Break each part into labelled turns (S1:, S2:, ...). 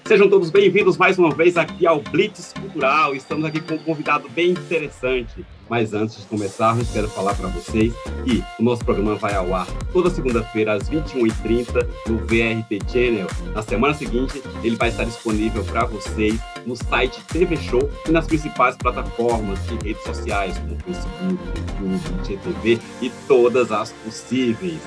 S1: Sejam todos bem-vindos mais uma vez aqui ao Blitz Cultural. Estamos aqui com um convidado bem interessante. Mas antes de começarmos, quero falar para vocês que o nosso programa vai ao ar toda segunda-feira às 21h30 no VRT Channel. Na semana seguinte, ele vai estar disponível para vocês no site TV Show e nas principais plataformas de redes sociais, como Facebook, YouTube, GTV e todas as possíveis.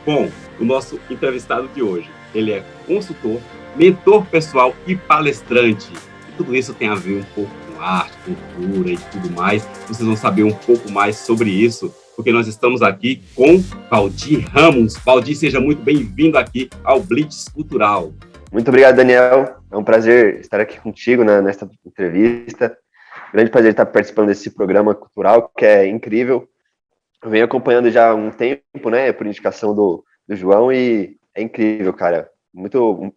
S1: Bom, o nosso entrevistado de hoje, ele é consultor, mentor pessoal e palestrante. E tudo isso tem a ver um pouco com arte, cultura e tudo mais. Vocês vão saber um pouco mais sobre isso, porque nós estamos aqui com Valdir Ramos. Valdir, seja muito bem-vindo aqui ao Blitz Cultural.
S2: Muito obrigado, Daniel. É um prazer estar aqui contigo nesta entrevista. Grande prazer estar participando desse programa cultural, que é incrível. Eu venho acompanhando já há um tempo, né, por indicação do João, e é incrível, cara.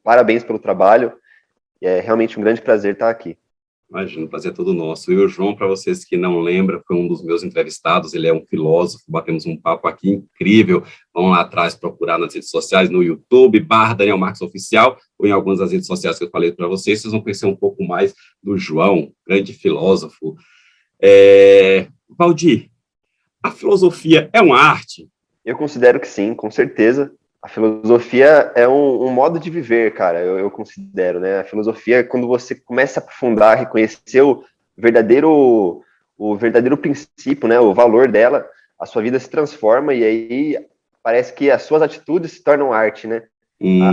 S2: Parabéns pelo trabalho, e é realmente um grande prazer estar aqui.
S1: Imagina, o prazer é todo nosso. E o João, para vocês que não lembram, foi um dos meus entrevistados, ele é um filósofo, batemos um papo aqui incrível. Vão lá atrás procurar nas redes sociais, no YouTube, /Daniel Marques Oficial, ou em algumas das redes sociais que eu falei para vocês vão conhecer um pouco mais do João, grande filósofo. Valdir, a filosofia é uma arte?
S2: Eu considero que sim, com certeza. A filosofia é um modo de viver, cara, eu considero, né? A filosofia é quando você começa a aprofundar, reconhecer o verdadeiro princípio, né? O valor dela, a sua vida se transforma e aí parece que as suas atitudes se tornam arte, né?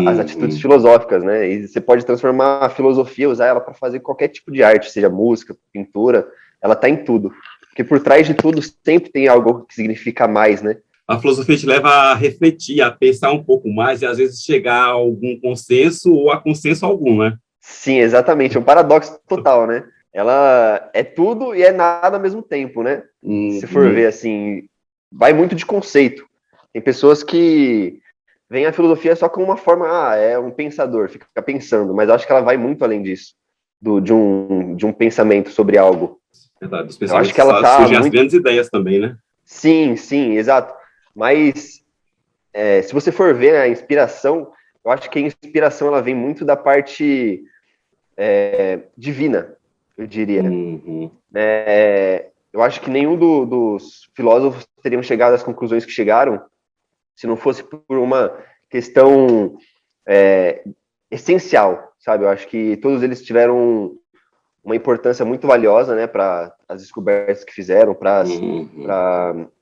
S2: As atitudes filosóficas, né? E você pode transformar a filosofia, usar ela para fazer qualquer tipo de arte, seja música, pintura, ela tá em tudo. Porque por trás de tudo sempre tem algo que significa mais, né?
S1: A filosofia te leva a refletir, a pensar um pouco mais e, às vezes, chegar a algum consenso ou a consenso algum, né?
S2: Sim, exatamente. É um paradoxo total, né? Ela é tudo e é nada ao mesmo tempo, né? Se for ver, assim, vai muito de conceito. Tem pessoas que veem a filosofia só como uma forma, é um pensador, fica pensando, mas eu acho que ela vai muito além disso, de um pensamento sobre algo.
S1: Verdade, dos
S2: pensamentos, eu acho que ela
S1: surgem as grandes ideias também, né?
S2: Sim, exato. Mas se você for ver a inspiração, eu acho que a inspiração ela vem muito da parte divina, eu diria. Eu acho que nenhum dos filósofos teriam chegado às conclusões que chegaram se não fosse por uma questão essencial, sabe? Eu acho que todos eles tiveram uma importância muito valiosa, né, para as descobertas que fizeram, para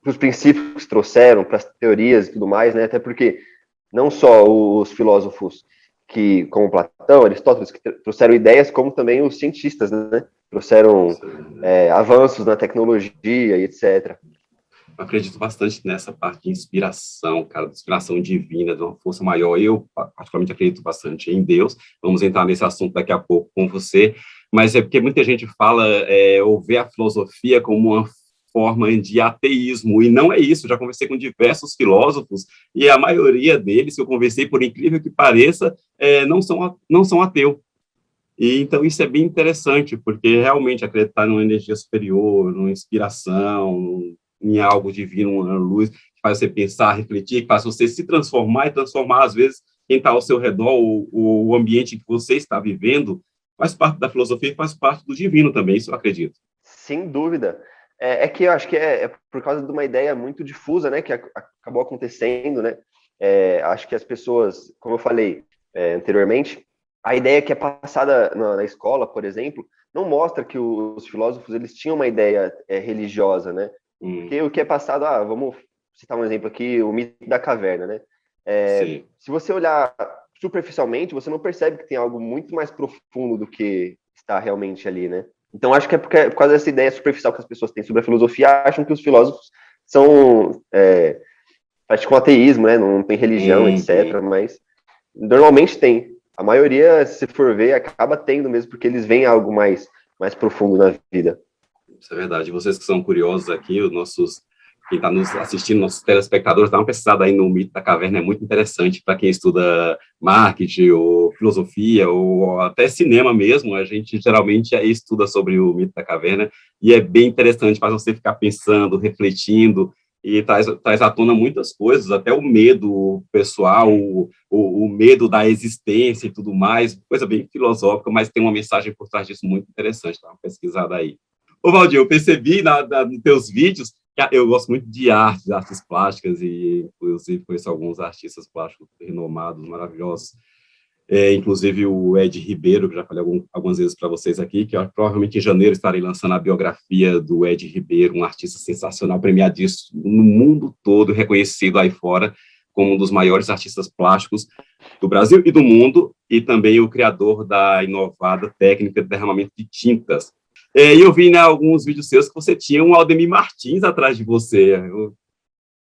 S2: os princípios que trouxeram, para as teorias e tudo mais, né, até porque não só os filósofos como Platão, Aristóteles, que trouxeram ideias, como também os cientistas, né, trouxeram avanços na tecnologia e etc.
S1: Eu acredito bastante nessa parte de inspiração, cara, de inspiração divina, de uma força maior. Eu, particularmente, acredito bastante em Deus. Vamos entrar nesse assunto daqui a pouco com você. Mas é porque muita gente fala ou vê a filosofia como uma forma de ateísmo, e não é isso. Já conversei com diversos filósofos, e a maioria deles, que eu conversei, por incrível que pareça, não são ateus. E, então, isso é bem interessante, porque realmente acreditar numa energia superior, numa inspiração, em algo divino, uma luz, que faz você pensar, refletir, que faz você se transformar e transformar, às vezes, quem está ao seu redor, o ambiente que você está vivendo, faz parte da filosofia e faz parte do divino também, isso eu acredito.
S2: Sem dúvida. Que eu acho que é por causa de uma ideia muito difusa, né, que acabou acontecendo, né? Acho que as pessoas, como eu falei anteriormente, a ideia que é passada na escola, por exemplo, não mostra que os filósofos eles tinham uma ideia religiosa, né? Porque o que é passado, vamos citar um exemplo aqui, o mito da caverna, né? Se você olhar superficialmente, você não percebe que tem algo muito mais profundo do que está realmente ali, né? Então, acho que é por causa dessa ideia superficial que as pessoas têm sobre a filosofia, acham que os filósofos praticam ateísmo, né? Não tem religião, etc. Mas, normalmente tem. A maioria, se for ver, acaba tendo mesmo, porque eles veem algo mais profundo na vida.
S1: Isso é verdade. Vocês que são curiosos aqui, quem está nos assistindo, nossos telespectadores, dá uma pesquisada aí no mito da caverna, é muito interessante para quem estuda marketing, ou filosofia, ou até cinema mesmo. A gente geralmente estuda sobre o mito da caverna, e é bem interessante, faz você ficar pensando, refletindo, e traz à tona muitas coisas, até o medo pessoal, o medo da existência e tudo mais, coisa bem filosófica, mas tem uma mensagem por trás disso muito interessante, tá? Uma pesquisada aí. Ô, Valdir, eu percebi nos teus vídeos que eu gosto muito de artes plásticas, e inclusive conheço alguns artistas plásticos renomados, maravilhosos. Inclusive o Ed Ribeiro, que já falei algumas vezes para vocês aqui, que provavelmente em janeiro estarei lançando a biografia do Ed Ribeiro, um artista sensacional, premiadíssimo no mundo todo, reconhecido aí fora como um dos maiores artistas plásticos do Brasil e do mundo, e também o criador da inovada técnica de derramamento de tintas. E eu vi, né, alguns vídeos seus que você tinha um Aldemir Martins atrás de você.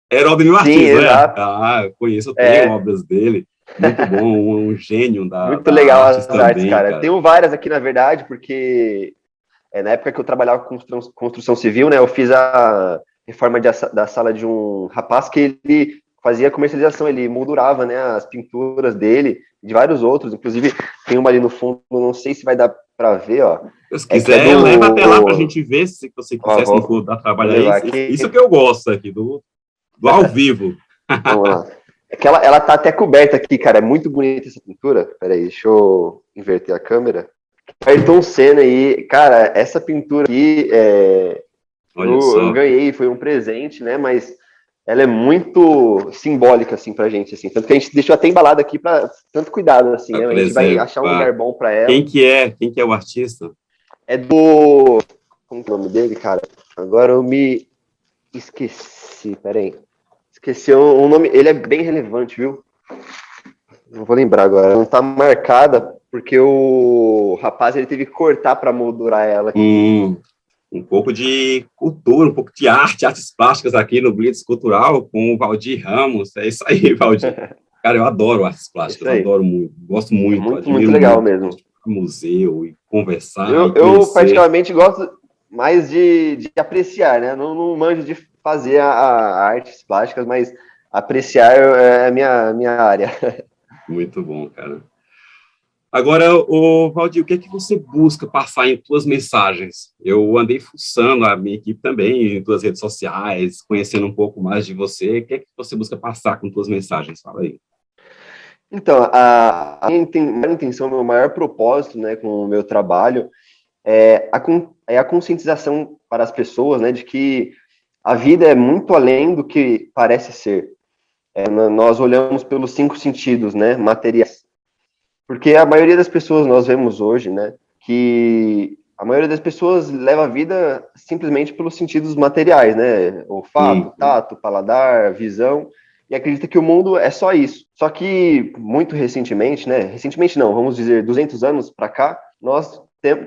S1: Era o Aldemir Martins,
S2: Sim,
S1: né?
S2: exato.
S1: Eu conheço, eu tenho obras dele. Muito bom, um gênio
S2: Muito
S1: da
S2: legal
S1: arte
S2: as artes,
S1: também,
S2: cara.
S1: cara.
S2: Tenho várias aqui, na verdade, porque na época que eu trabalhava com construção civil, né, eu fiz a reforma da sala de um rapaz que ele fazia comercialização, ele moldurava, né, as pinturas dele, de vários outros, inclusive tem uma ali no fundo, não sei se vai dar para ver, ó.
S1: Se quiser, leva até lá pra gente ver, se você quiser, se não for dar
S2: vou
S1: trabalho aí.
S2: levar aqui.
S1: Isso que eu gosto aqui, do ao vivo.
S2: Vamos lá. É que ela tá até coberta aqui, cara. É muito bonita essa pintura. Peraí, deixa eu inverter a câmera. Ayrton Senna aí. Cara, essa pintura aqui eu ganhei, foi um presente, né? Mas ela é muito simbólica, assim, pra gente, assim. Tanto que a gente deixou até embalada aqui pra tanto cuidado, assim, né? A gente vai achar um lugar bom pra ela.
S1: Quem que é o artista?
S2: É do... Como que é o nome dele, cara? Agora eu me esqueci, peraí. Esqueci o nome, ele é bem relevante, viu? Não vou lembrar agora. Não tá marcada, porque o rapaz ele teve que cortar para moldurar ela.
S1: Um pouco de cultura, um pouco de artes plásticas aqui no Blitz Cultural com o Valdir Ramos. É isso aí, Valdir. Cara, eu adoro artes plásticas, adoro muito, gosto muito.
S2: Muito legal mesmo.
S1: Museu e conversar.
S2: Eu particularmente gosto mais de apreciar, né? Não manjo de fazer a artes plásticas, mas apreciar é a minha área.
S1: Muito bom, cara. Agora, Valdir, o que é que você busca passar em tuas mensagens? Eu andei fuçando a minha equipe também, em tuas redes sociais, conhecendo um pouco mais de você. O que é que você busca passar com tuas mensagens? Fala aí.
S2: Então, a minha intenção, meu maior propósito, né, com o meu trabalho é a conscientização para as pessoas, né, de que a vida é muito além do que parece ser. Nós olhamos pelos 5 sentidos, né, materiais. Porque a maioria das pessoas nós vemos hoje, né, que a maioria das pessoas leva a vida simplesmente pelos sentidos materiais, né, olfato, tato, paladar, visão, e acredita que o mundo é só isso. Só que muito recentemente, né, recentemente não, vamos dizer 200 anos para cá, nós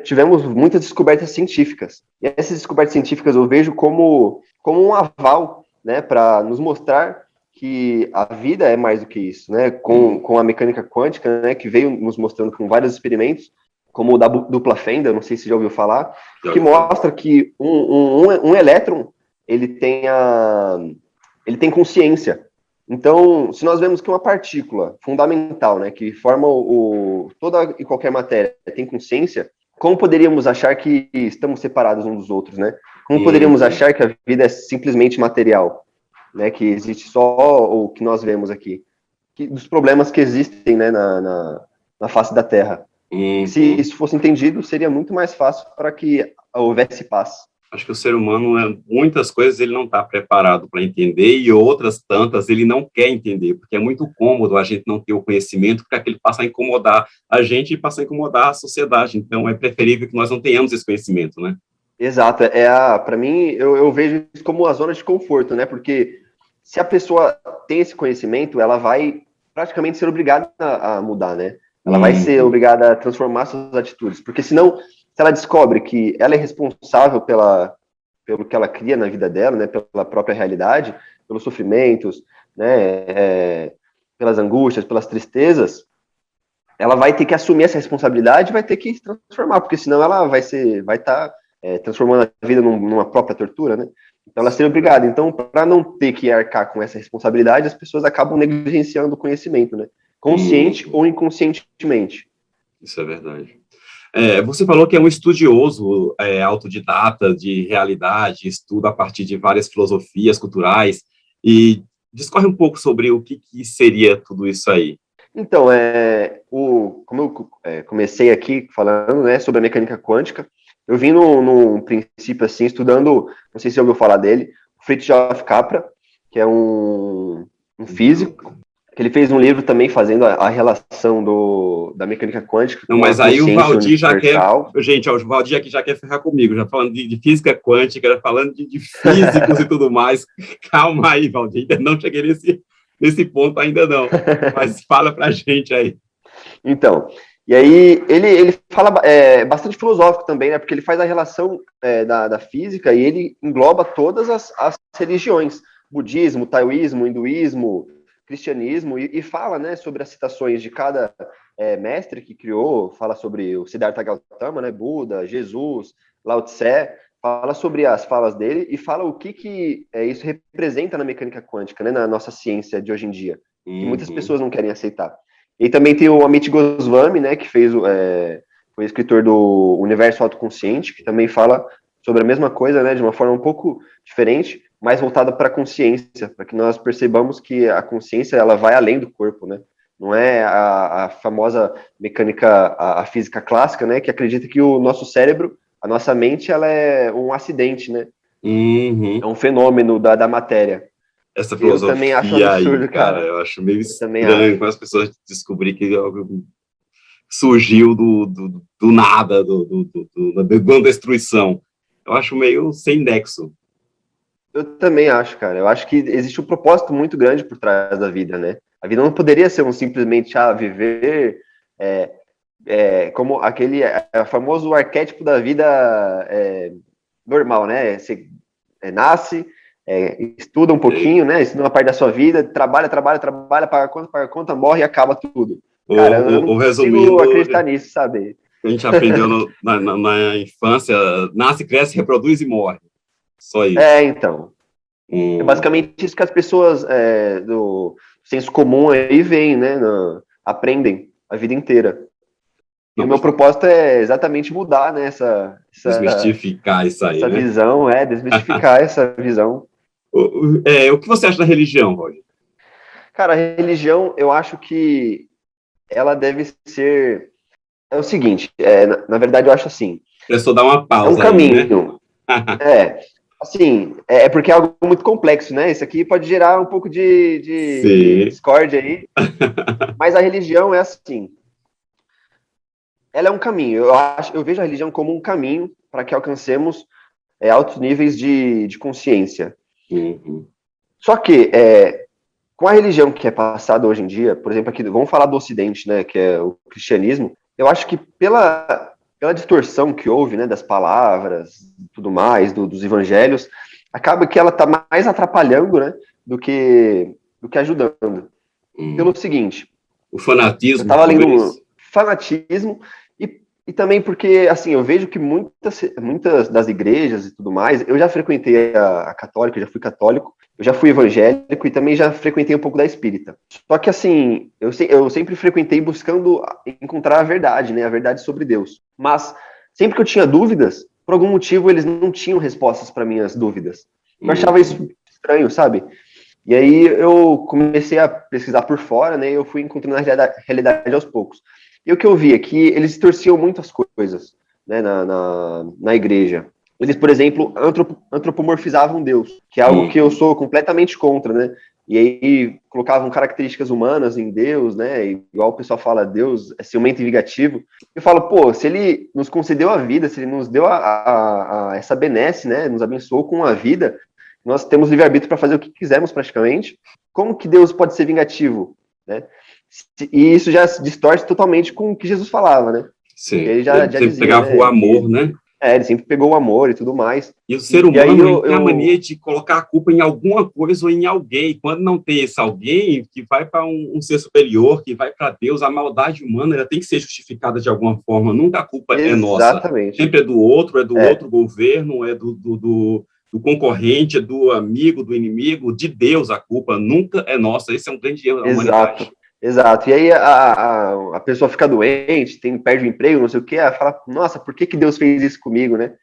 S2: tivemos muitas descobertas científicas. E essas descobertas científicas eu vejo como um aval, né, para nos mostrar que a vida é mais do que isso, né? Com a mecânica quântica, né, que veio nos mostrando com vários experimentos, como o da dupla fenda, não sei se você já ouviu falar, que mostra que um elétron ele tem consciência. Então, se nós vemos que uma partícula fundamental, né, que forma toda e qualquer matéria tem consciência, como poderíamos achar que estamos separados uns dos outros, né? Como poderíamos achar que a vida é simplesmente material, né? Que existe só o que nós vemos aqui, dos problemas que existem, né, na face da Terra. Se isso fosse entendido, seria muito mais fácil para que houvesse paz.
S1: Acho que o ser humano, muitas coisas ele não está preparado para entender e outras tantas ele não quer entender, porque é muito cômodo a gente não ter o conhecimento, porque ele passa a incomodar a gente e passa a incomodar a sociedade. Então, é preferível que nós não tenhamos esse conhecimento, né?
S2: Exato. Para mim, eu vejo isso como uma zona de conforto, né? Porque se a pessoa tem esse conhecimento, ela vai praticamente ser obrigada a mudar, né? Ela vai ser obrigada a transformar suas atitudes, porque senão, se ela descobre que ela é responsável pelo que ela cria na vida dela, né, pela própria realidade, pelos sofrimentos, né, pelas angústias, pelas tristezas, ela vai ter que assumir essa responsabilidade e vai ter que se transformar, porque senão ela vai estar transformando a vida numa própria tortura, né? Então ela seria obrigada. Então, para não ter que arcar com essa responsabilidade, as pessoas acabam negligenciando o conhecimento, né? Consciente ou inconscientemente.
S1: Isso é verdade. Você falou que é um estudioso autodidata de realidade, estuda a partir de várias filosofias culturais, e discorre um pouco sobre o que seria tudo isso aí.
S2: Então, como eu comecei aqui falando, né, sobre a mecânica quântica, eu vim num princípio assim, estudando, não sei se você ouviu falar dele, Fritjof Capra, que é um físico, que ele fez um livro também fazendo a relação da mecânica quântica
S1: Não,
S2: com a
S1: mas aí o
S2: consciência
S1: Valdir já quer,
S2: universal.
S1: gente, o Valdir aqui já quer ferrar comigo, já falando de física quântica, já falando de físicos e tudo mais. Calma aí, Valdir, ainda não cheguei nesse ponto ainda não, mas fala pra gente aí.
S2: Então, e aí ele fala bastante filosófico também, né? Porque ele faz a relação da física e ele engloba todas as religiões, budismo, taoísmo, hinduísmo, cristianismo, e fala, né, sobre as citações de cada mestre que criou, fala sobre o Siddhartha Gautama, né, Buda, Jesus, Lao Tse, fala sobre as falas dele e fala o que isso representa na mecânica quântica, né, na nossa ciência de hoje em dia, que muitas pessoas não querem aceitar. E também tem o Amit Goswami, né, que foi escritor do Universo Autoconsciente, que também fala sobre a mesma coisa, né, de uma forma um pouco diferente, mais voltada para a consciência, para que nós percebamos que a consciência ela vai além do corpo, né? Não é a famosa mecânica, a física clássica, né, que acredita que o nosso cérebro, a nossa mente, ela é um acidente, né? É um fenômeno da matéria.
S1: Essa
S2: Eu também acho um
S1: filosofia aí,
S2: absurdo,
S1: cara,
S2: cara.
S1: eu acho meio
S2: Eu também
S1: estranho
S2: acho.
S1: quando as pessoas descobrirem que algo surgiu do nada, de uma destruição. Eu acho meio sem nexo.
S2: Eu também acho, cara. Eu acho que existe um propósito muito grande por trás da vida, né? A vida não poderia ser simplesmente viver como aquele famoso arquétipo da vida normal, né? Você nasce, estuda um pouquinho, né? Estuda uma parte da sua vida, trabalha, paga conta, morre e acaba tudo. Cara, eu não
S1: Ou
S2: consigo
S1: resumindo,
S2: acreditar nisso, sabe?
S1: a gente aprendeu na infância, nasce, cresce, reproduz e morre. Só isso.
S2: Então. É basicamente isso que as pessoas do senso comum aí veem, né? Aprendem a vida inteira. E
S1: Não,
S2: o meu
S1: mas
S2: propósito é exatamente mudar, né,
S1: desmistificar isso aí,
S2: essa
S1: né?
S2: visão, desmistificar essa visão.
S1: O que você acha da religião, Roger?
S2: Cara, a religião, eu acho que ela deve ser. É o seguinte, na verdade, eu acho assim:
S1: É só dar uma
S2: é um
S1: pausa aí, né?
S2: caminho. Assim, porque é algo muito complexo, né? Isso aqui pode gerar um pouco de
S1: Sim.
S2: discórdia aí, mas a religião é assim. Ela é um caminho. Eu vejo a religião como um caminho para que alcancemos altos níveis de consciência.
S1: Uhum.
S2: Só que com a religião que é passada hoje em dia, por exemplo, aqui vamos falar do Ocidente, né, que é o cristianismo. Eu acho que pela distorção que houve, né, das palavras, tudo mais, dos evangelhos, acaba que ela está mais atrapalhando, né, do que ajudando. Pelo seguinte,
S1: O
S2: eu
S1: fanatismo,
S2: estava lendo um
S1: talvez?
S2: fanatismo e também porque, assim, eu vejo que muitas das igrejas e tudo mais, eu já frequentei a católica, eu já fui católico, eu já fui evangélico e também já frequentei um pouco da espírita. Só que, assim, eu sempre frequentei buscando encontrar a verdade, né, a verdade sobre Deus. Mas, sempre que eu tinha dúvidas, por algum motivo eles não tinham respostas para minhas dúvidas. Eu achava isso estranho, sabe? E aí eu comecei a pesquisar por fora, né, e eu fui encontrando a realidade aos poucos. E o que eu vi é que eles distorciam muitas coisas, né, na igreja. Eles, por exemplo, antropomorfizavam Deus, que é algo que eu sou completamente contra, né? E aí colocavam características humanas em Deus, né? Igual o pessoal fala, Deus é ciumento e vingativo. Eu falo, pô, se ele nos concedeu a vida, se ele nos deu essa benesse, né? Nos abençoou com a vida, nós temos livre-arbítrio para fazer o que quisermos praticamente. Como que Deus pode ser vingativo, né? E isso já se distorce totalmente com o que Jesus falava, né? Porque
S1: Sim.
S2: ele já
S1: Ele sempre
S2: dizia,
S1: pegava o
S2: né?
S1: amor, né?
S2: Ele sempre pegou o amor e tudo mais.
S1: E o ser
S2: E aí
S1: humano, ele tem a mania de colocar a culpa em alguma coisa ou em alguém. E quando não tem esse alguém, que vai para um ser superior, que vai para Deus, a maldade humana ela tem que ser justificada de alguma forma. Nunca a culpa é nossa.
S2: Exatamente.
S1: Sempre é do outro governo, é do concorrente, é do amigo, do inimigo, de Deus a culpa. Nunca é nossa. Esse é um grande erro da
S2: Exato.
S1: humanidade.
S2: Exato. E aí a pessoa fica doente, perde o emprego, não sei o quê, ela fala, nossa, por que que Deus fez isso comigo, né?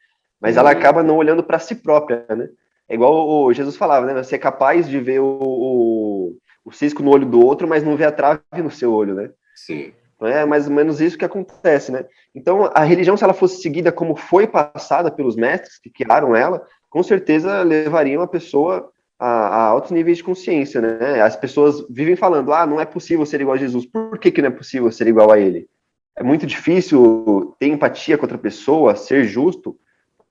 S2: Mas ela acaba não olhando para si própria, né? É igual o Jesus falava, né? Você é capaz de ver o cisco no olho do outro, mas não vê a trave no seu olho, né?
S1: Sim.
S2: Então é mais ou menos isso que acontece, né? Então a religião, se ela fosse seguida como foi passada pelos mestres que criaram ela, com certeza levaria uma pessoa a altos níveis de consciência, né? As pessoas vivem falando, não é possível ser igual a Jesus. Por que que não é possível ser igual a ele? É muito difícil ter empatia com outra pessoa, ser justo,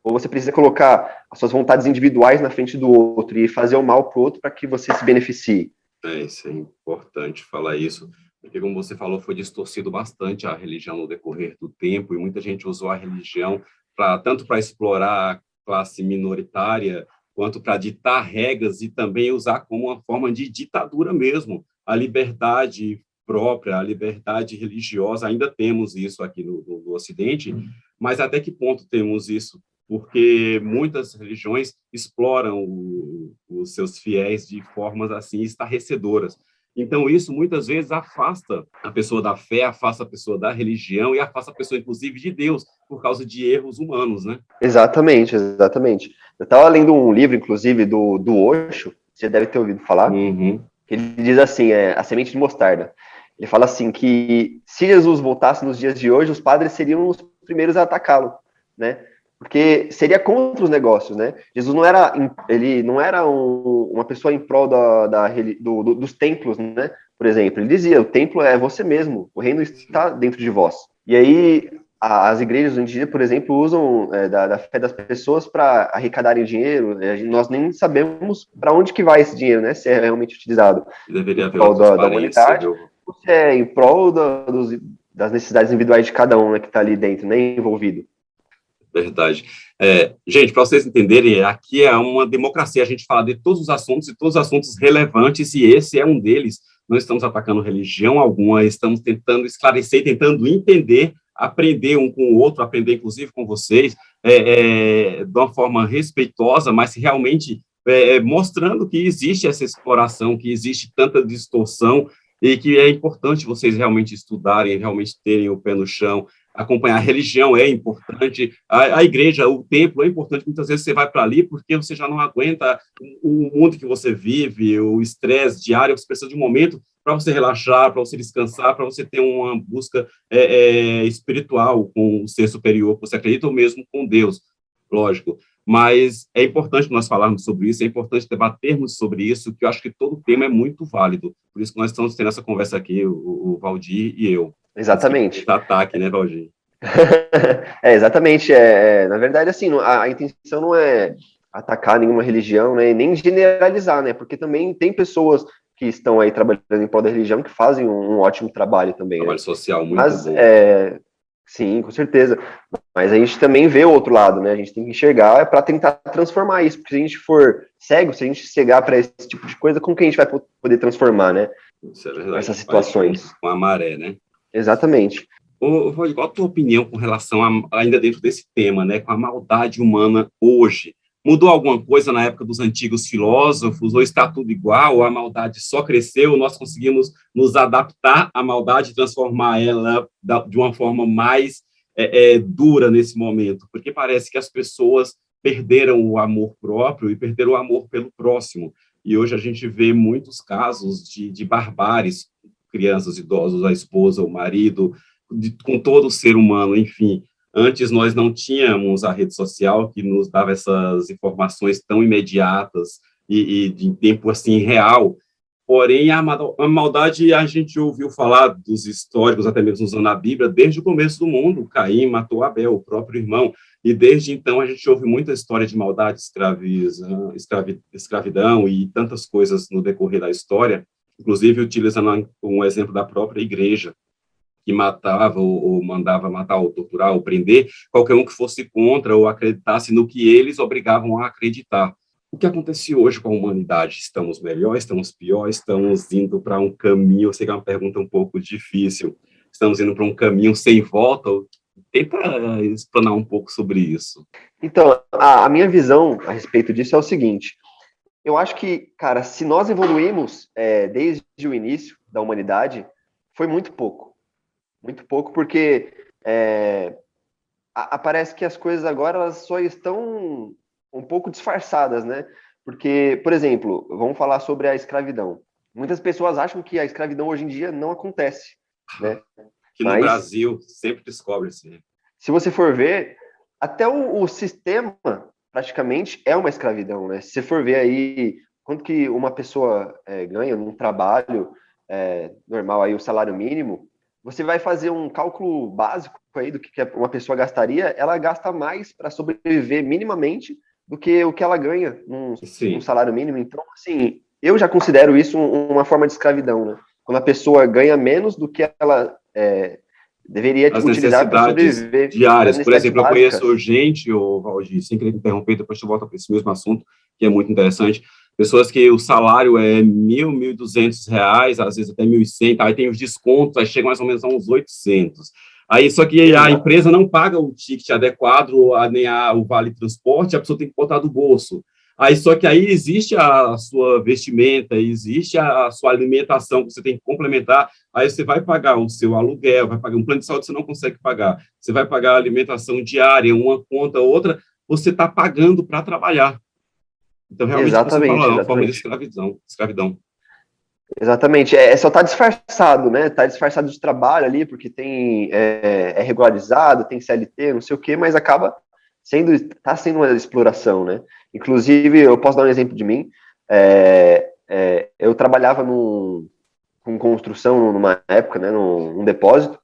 S2: ou você precisa colocar as suas vontades individuais na frente do outro e fazer o mal pro outro para que você se beneficie.
S1: Isso é importante falar isso, porque, como você falou, foi distorcido bastante a religião no decorrer do tempo, e muita gente usou a religião tanto para explorar a classe minoritária, quanto para ditar regras e também usar como uma forma de ditadura mesmo. A liberdade própria, a liberdade religiosa, ainda temos isso aqui no Ocidente, mas até que ponto temos isso? Porque muitas religiões exploram os seus fiéis de formas assim estarrecedoras. Então, isso muitas vezes afasta a pessoa da fé, afasta a pessoa da religião e afasta a pessoa, inclusive, de Deus, por causa de erros humanos, né?
S2: Exatamente, exatamente. Eu estava lendo um livro, inclusive, do Osho, você deve ter ouvido falar,
S1: Uhum.
S2: que ele diz assim, A Semente de Mostarda. Ele fala assim que se Jesus voltasse nos dias de hoje, os padres seriam os primeiros a atacá-lo, né? Porque seria contra os negócios, né? Jesus não era, ele não era uma pessoa em prol dos templos, né? Por exemplo, ele dizia, o templo é você mesmo, o reino está dentro de vós. E aí as igrejas hoje em dia, por exemplo, usam da fé das pessoas para arrecadarem dinheiro. Nós nem sabemos para onde que vai esse dinheiro, né? Se é realmente utilizado em
S1: Deveria haver uma
S2: prol da
S1: transparência,
S2: humanidade,
S1: viu?
S2: ou se é em prol das necessidades individuais de cada um, né, que está ali dentro, né, envolvido.
S1: Verdade. Gente, para vocês entenderem, aqui é uma democracia, a gente fala de todos os assuntos e todos os assuntos relevantes, e esse é um deles. Não estamos atacando religião alguma, estamos tentando esclarecer, tentando entender, aprender um com o outro, aprender inclusive com vocês, de uma forma respeitosa, mas realmente mostrando que existe essa exploração, que existe tanta distorção, e que é importante vocês realmente estudarem, realmente terem o pé no chão, acompanhar. A religião é importante, a igreja, o templo é importante. Muitas vezes você vai para ali porque você já não aguenta o mundo que você vive, o estresse diário, você precisa de um momento para você relaxar, para você descansar, para você ter uma busca espiritual com o ser superior que você acredita, ou mesmo com Deus, lógico. Mas é importante nós falarmos sobre isso, é importante debatermos sobre isso, que eu acho que todo tema é muito válido. Por isso que nós estamos tendo essa conversa aqui, o Valdir e eu. Antes que
S2: Exatamente.
S1: ataque, né, Valdir?
S2: Exatamente. Na verdade, assim, a intenção não é atacar nenhuma religião, né, nem generalizar, né, porque também tem pessoas que estão aí trabalhando em prol da religião que fazem um ótimo trabalho também, né?
S1: Trabalho social muito
S2: Mas,
S1: bom.
S2: sim, com certeza. Mas a gente também vê o outro lado, né? A gente tem que enxergar para tentar transformar isso, porque se a gente for cego, se a gente cegar para esse tipo de coisa, como que a gente vai poder transformar, né?
S1: Isso é verdade.
S2: Essas
S1: Vai
S2: situações.
S1: com a maré, né?
S2: Exatamente.
S1: Qual a tua opinião com relação ainda dentro desse tema, né, com a maldade humana hoje? Mudou alguma coisa na época dos antigos filósofos, ou está tudo igual, ou a maldade só cresceu, nós conseguimos nos adaptar à maldade e transformar ela de uma forma mais dura nesse momento? Porque parece que as pessoas perderam o amor próprio e perderam o amor pelo próximo. E hoje a gente vê muitos casos de barbáries, crianças, idosos, a esposa, o marido, com todo o ser humano, enfim. Antes nós não tínhamos a rede social que nos dava essas informações tão imediatas e de tempo assim real. Porém, a maldade, a gente ouviu falar dos históricos, até mesmo usando a Bíblia, desde o começo do mundo. Caim matou Abel, o próprio irmão, e desde então a gente ouve muita história de maldade, escravidão e tantas coisas no decorrer da história, inclusive utilizando um exemplo da própria igreja, que matava ou mandava matar ou torturar ou prender qualquer um que fosse contra ou acreditasse no que eles obrigavam a acreditar. O que acontece hoje com a humanidade? Estamos melhor, estamos pior, estamos indo para um caminho, eu sei que é uma pergunta um pouco difícil, estamos indo para um caminho sem volta? Tenta explanar um pouco sobre isso.
S2: Então, a minha visão a respeito disso é o seguinte: eu acho que, cara, se nós evoluímos desde o início da humanidade, foi muito pouco, porque parece que as coisas agora elas só estão um pouco disfarçadas, né? Porque, por exemplo, vamos falar sobre a escravidão. Muitas pessoas acham que a escravidão hoje em dia não acontece, né?
S1: Que no
S2: Mas
S1: Brasil sempre descobre assim.
S2: se você for ver, até o sistema praticamente é uma escravidão, né? Se você for ver aí quanto que uma pessoa ganha num trabalho normal, aí o salário mínimo, você vai fazer um cálculo básico aí do que uma pessoa gastaria, ela gasta mais para sobreviver minimamente do que o que ela ganha num
S1: Sim.
S2: salário mínimo. Então, assim, eu já considero isso uma forma de escravidão, né? Quando a pessoa ganha menos do que ela deveria
S1: As
S2: utilizar para
S1: necessidades
S2: sobreviver, para as
S1: diárias. Por
S2: necessidades
S1: exemplo, eu conheço
S2: básicas.
S1: gente, Valdir, sem querer interromper, depois tu volta para esse mesmo assunto, que é muito interessante. Pessoas que o salário é R$ 1.200, às vezes até 1.100, aí tem os descontos, aí chega mais ou menos a uns 800. Aí, só que a
S2: Exato.
S1: empresa não paga o ticket adequado, nem o vale transporte, a pessoa tem que botar do bolso. Aí, só que aí existe a sua vestimenta, existe a sua alimentação que você tem que complementar. Aí você vai pagar o seu aluguel, vai pagar um plano de saúde que você não consegue pagar. Você vai pagar a alimentação diária, uma conta, outra, você está pagando para trabalhar. Então, realmente, você falou,
S2: Exatamente,
S1: é uma forma de
S2: exatamente.
S1: escravidão.
S2: Exatamente. Só tá disfarçado, né? Tá disfarçado de trabalho ali, porque é regularizado, tem CLT, não sei o quê, mas acaba tá sendo uma exploração, né? Inclusive, eu posso dar um exemplo de mim. Eu trabalhava com construção numa época, né? Num depósito,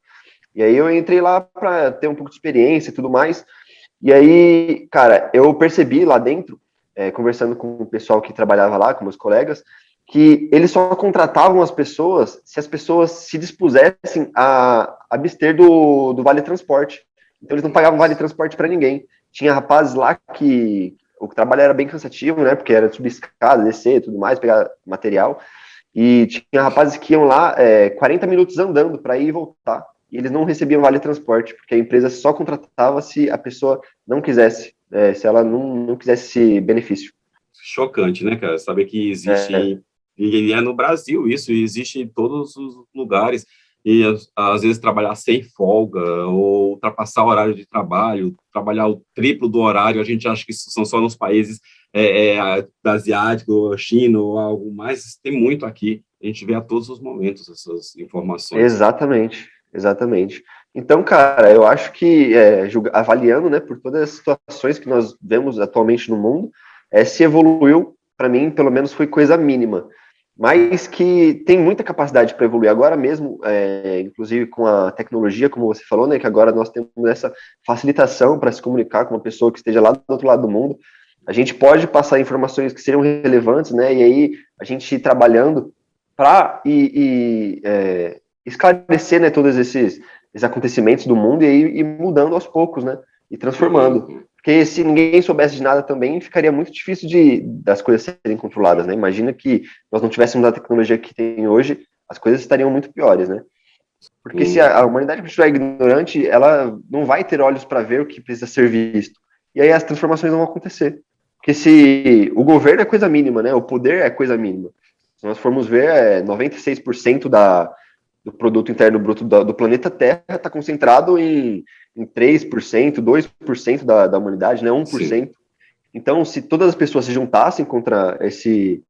S2: e aí eu entrei lá para ter um pouco de experiência e tudo mais. E aí, cara, eu percebi lá dentro, conversando com o pessoal que trabalhava lá, com meus colegas, que eles só contratavam as pessoas se as pessoas se dispusessem a abster do vale transporte. Então eles não pagavam vale transporte para ninguém. Tinha rapazes lá que o trabalho era bem cansativo, né? Porque era subir escada, descer, tudo mais, pegar material. E tinha rapazes que iam lá 40 minutos andando para ir e voltar. E eles não recebiam vale transporte, porque a empresa só contratava se a pessoa não quisesse, se ela não quisesse esse benefício.
S1: Chocante, né, cara? Saber que
S2: É,
S1: existe, e é no Brasil isso, e existe em todos os lugares, e às vezes trabalhar sem folga, ou ultrapassar o horário de trabalho, trabalhar o triplo do horário, a gente acha que isso são só nos países asiáticos, China, ou algo mais, tem muito aqui, a gente vê a todos os momentos essas informações.
S2: exatamente, exatamente. Então, cara, eu acho que avaliando, né, por todas as situações que nós vemos atualmente no mundo, se evoluiu, para mim, pelo menos foi coisa mínima, mas que tem muita capacidade para evoluir. Agora mesmo, inclusive com a tecnologia, como você falou, né, que agora nós temos essa facilitação para se comunicar com uma pessoa que esteja lá do outro lado do mundo. A gente pode passar informações que seriam relevantes, né, e aí a gente ir trabalhando para esclarecer, né, todos esses acontecimentos do mundo e aí ir mudando aos poucos, né, e transformando.
S1: Uhum.
S2: Porque se ninguém soubesse de nada também, ficaria muito difícil das coisas serem controladas, né? Imagina que nós não tivéssemos a tecnologia que tem hoje, as coisas estariam muito piores, né? Porque se a
S1: Uhum.
S2: humanidade estiver ignorante, ela não vai ter olhos para ver o que precisa ser visto. E aí as transformações não vão acontecer. Porque se o governo é coisa mínima, né? O poder é coisa mínima. Se nós formos ver, 96% do produto interno bruto do planeta Terra está concentrado em 3%, 2% da humanidade, né?
S1: Sim.
S2: 1%. Então, se todas as pessoas se juntassem contra esse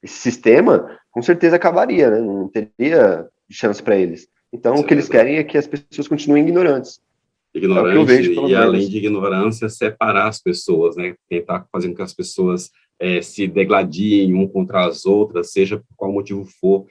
S2: sistema, com certeza acabaria, né? Não teria chance para eles. Então, o
S1: Isso é
S2: que eles
S1: verdade.
S2: querem é que as pessoas continuem ignorantes. É o que eu
S1: Ignorante
S2: vejo, pelo
S1: e, além
S2: menos.
S1: de ignorância, separar as pessoas, né? Tentar fazer com que as pessoas se degladiem um contra as outras, seja por qual motivo for,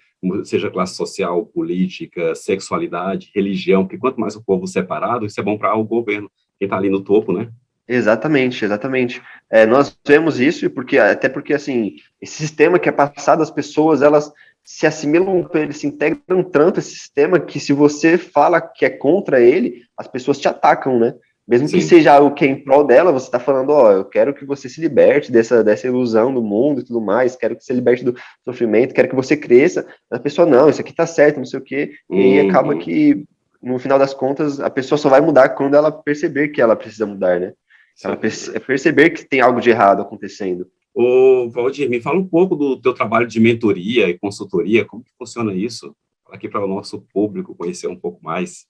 S1: seja classe social, política, sexualidade, religião, porque quanto mais o povo separado, isso é bom para o governo, quem está ali no topo, né?
S2: Exatamente, exatamente. Nós vemos isso até porque assim esse sistema que é passado às pessoas, elas se assimilam, eles se integram tanto esse sistema que se você fala que é contra ele, as pessoas te atacam, né? Mesmo que
S1: Sim.
S2: seja algo que é em prol dela, você está falando, ó, eu quero que você se liberte dessa ilusão do mundo e tudo mais, quero que você liberte do sofrimento, quero que você cresça. A pessoa, não, isso aqui tá certo, não sei o quê, e aí acaba
S1: Uhum.
S2: que no final das contas a pessoa só vai mudar quando ela perceber que ela precisa mudar, né?
S1: Isso é
S2: Ela
S1: verdade.
S2: perceber que tem algo de errado acontecendo.
S1: Ô, Valdir, me fala um pouco do teu trabalho de mentoria e consultoria, como que funciona isso? aqui para o nosso público conhecer um pouco mais.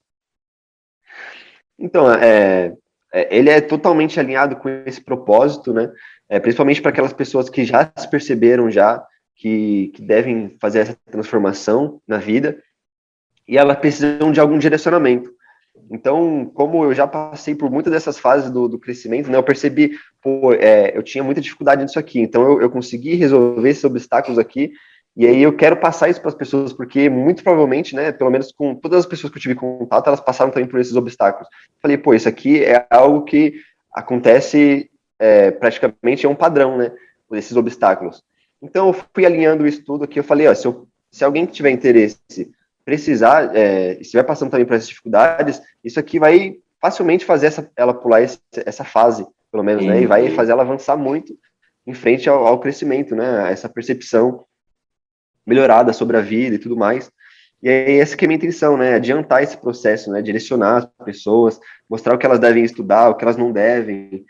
S2: Então, ele é totalmente alinhado com esse propósito, né? Principalmente para aquelas pessoas que já se perceberam já que devem fazer essa transformação na vida e elas precisam de algum direcionamento. Então, como eu já passei por muitas dessas fases do crescimento, né, eu percebi, pô, eu tinha muita dificuldade nisso aqui, então eu consegui resolver esses obstáculos aqui, e aí eu quero passar isso para as pessoas, porque muito provavelmente, né, pelo menos com todas as pessoas que eu tive contato, elas passaram também por esses obstáculos. Falei, pô, isso aqui é algo que acontece praticamente, é um padrão, né, esses obstáculos. Então, eu fui alinhando isso tudo aqui, eu falei, ó, se alguém que tiver interesse precisar, estiver passando também por essas dificuldades, isso aqui vai facilmente fazer ela pular essa fase, pelo menos, né? E vai fazer ela avançar muito em frente ao crescimento, né? Essa percepção melhorada sobre a vida e tudo mais. E aí, essa que é a minha intenção, né? Adiantar esse processo, né? Direcionar as pessoas, mostrar o que elas devem estudar, o que elas não devem,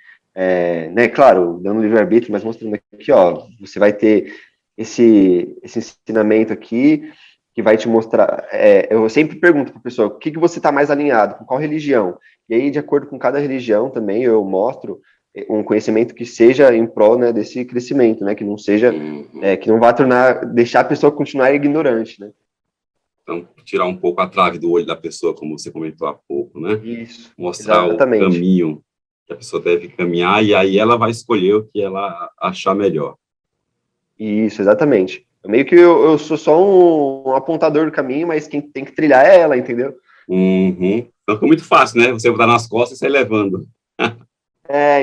S2: né? Claro, dando livre-arbítrio, mas mostrando aqui, ó, você vai ter esse ensinamento aqui, que vai te mostrar. Eu sempre pergunto para a pessoa, o que você está mais alinhado, com qual religião? E aí, de acordo com cada religião também, eu mostro um conhecimento que seja em prol, né, desse crescimento, né, que não seja, que não vá deixar a pessoa continuar ignorante, né?
S1: Então, tirar um pouco a trave do olho da pessoa, como você comentou há pouco, né?
S2: Isso,
S1: Mostrar o
S2: exatamente.
S1: caminho que a pessoa deve caminhar, e aí ela vai escolher o que ela achar melhor.
S2: Isso, exatamente. Meio que eu sou só um apontador do caminho, mas quem tem que trilhar é ela, entendeu?
S1: Então ficou muito fácil, né? Você botar nas costas e sair levando.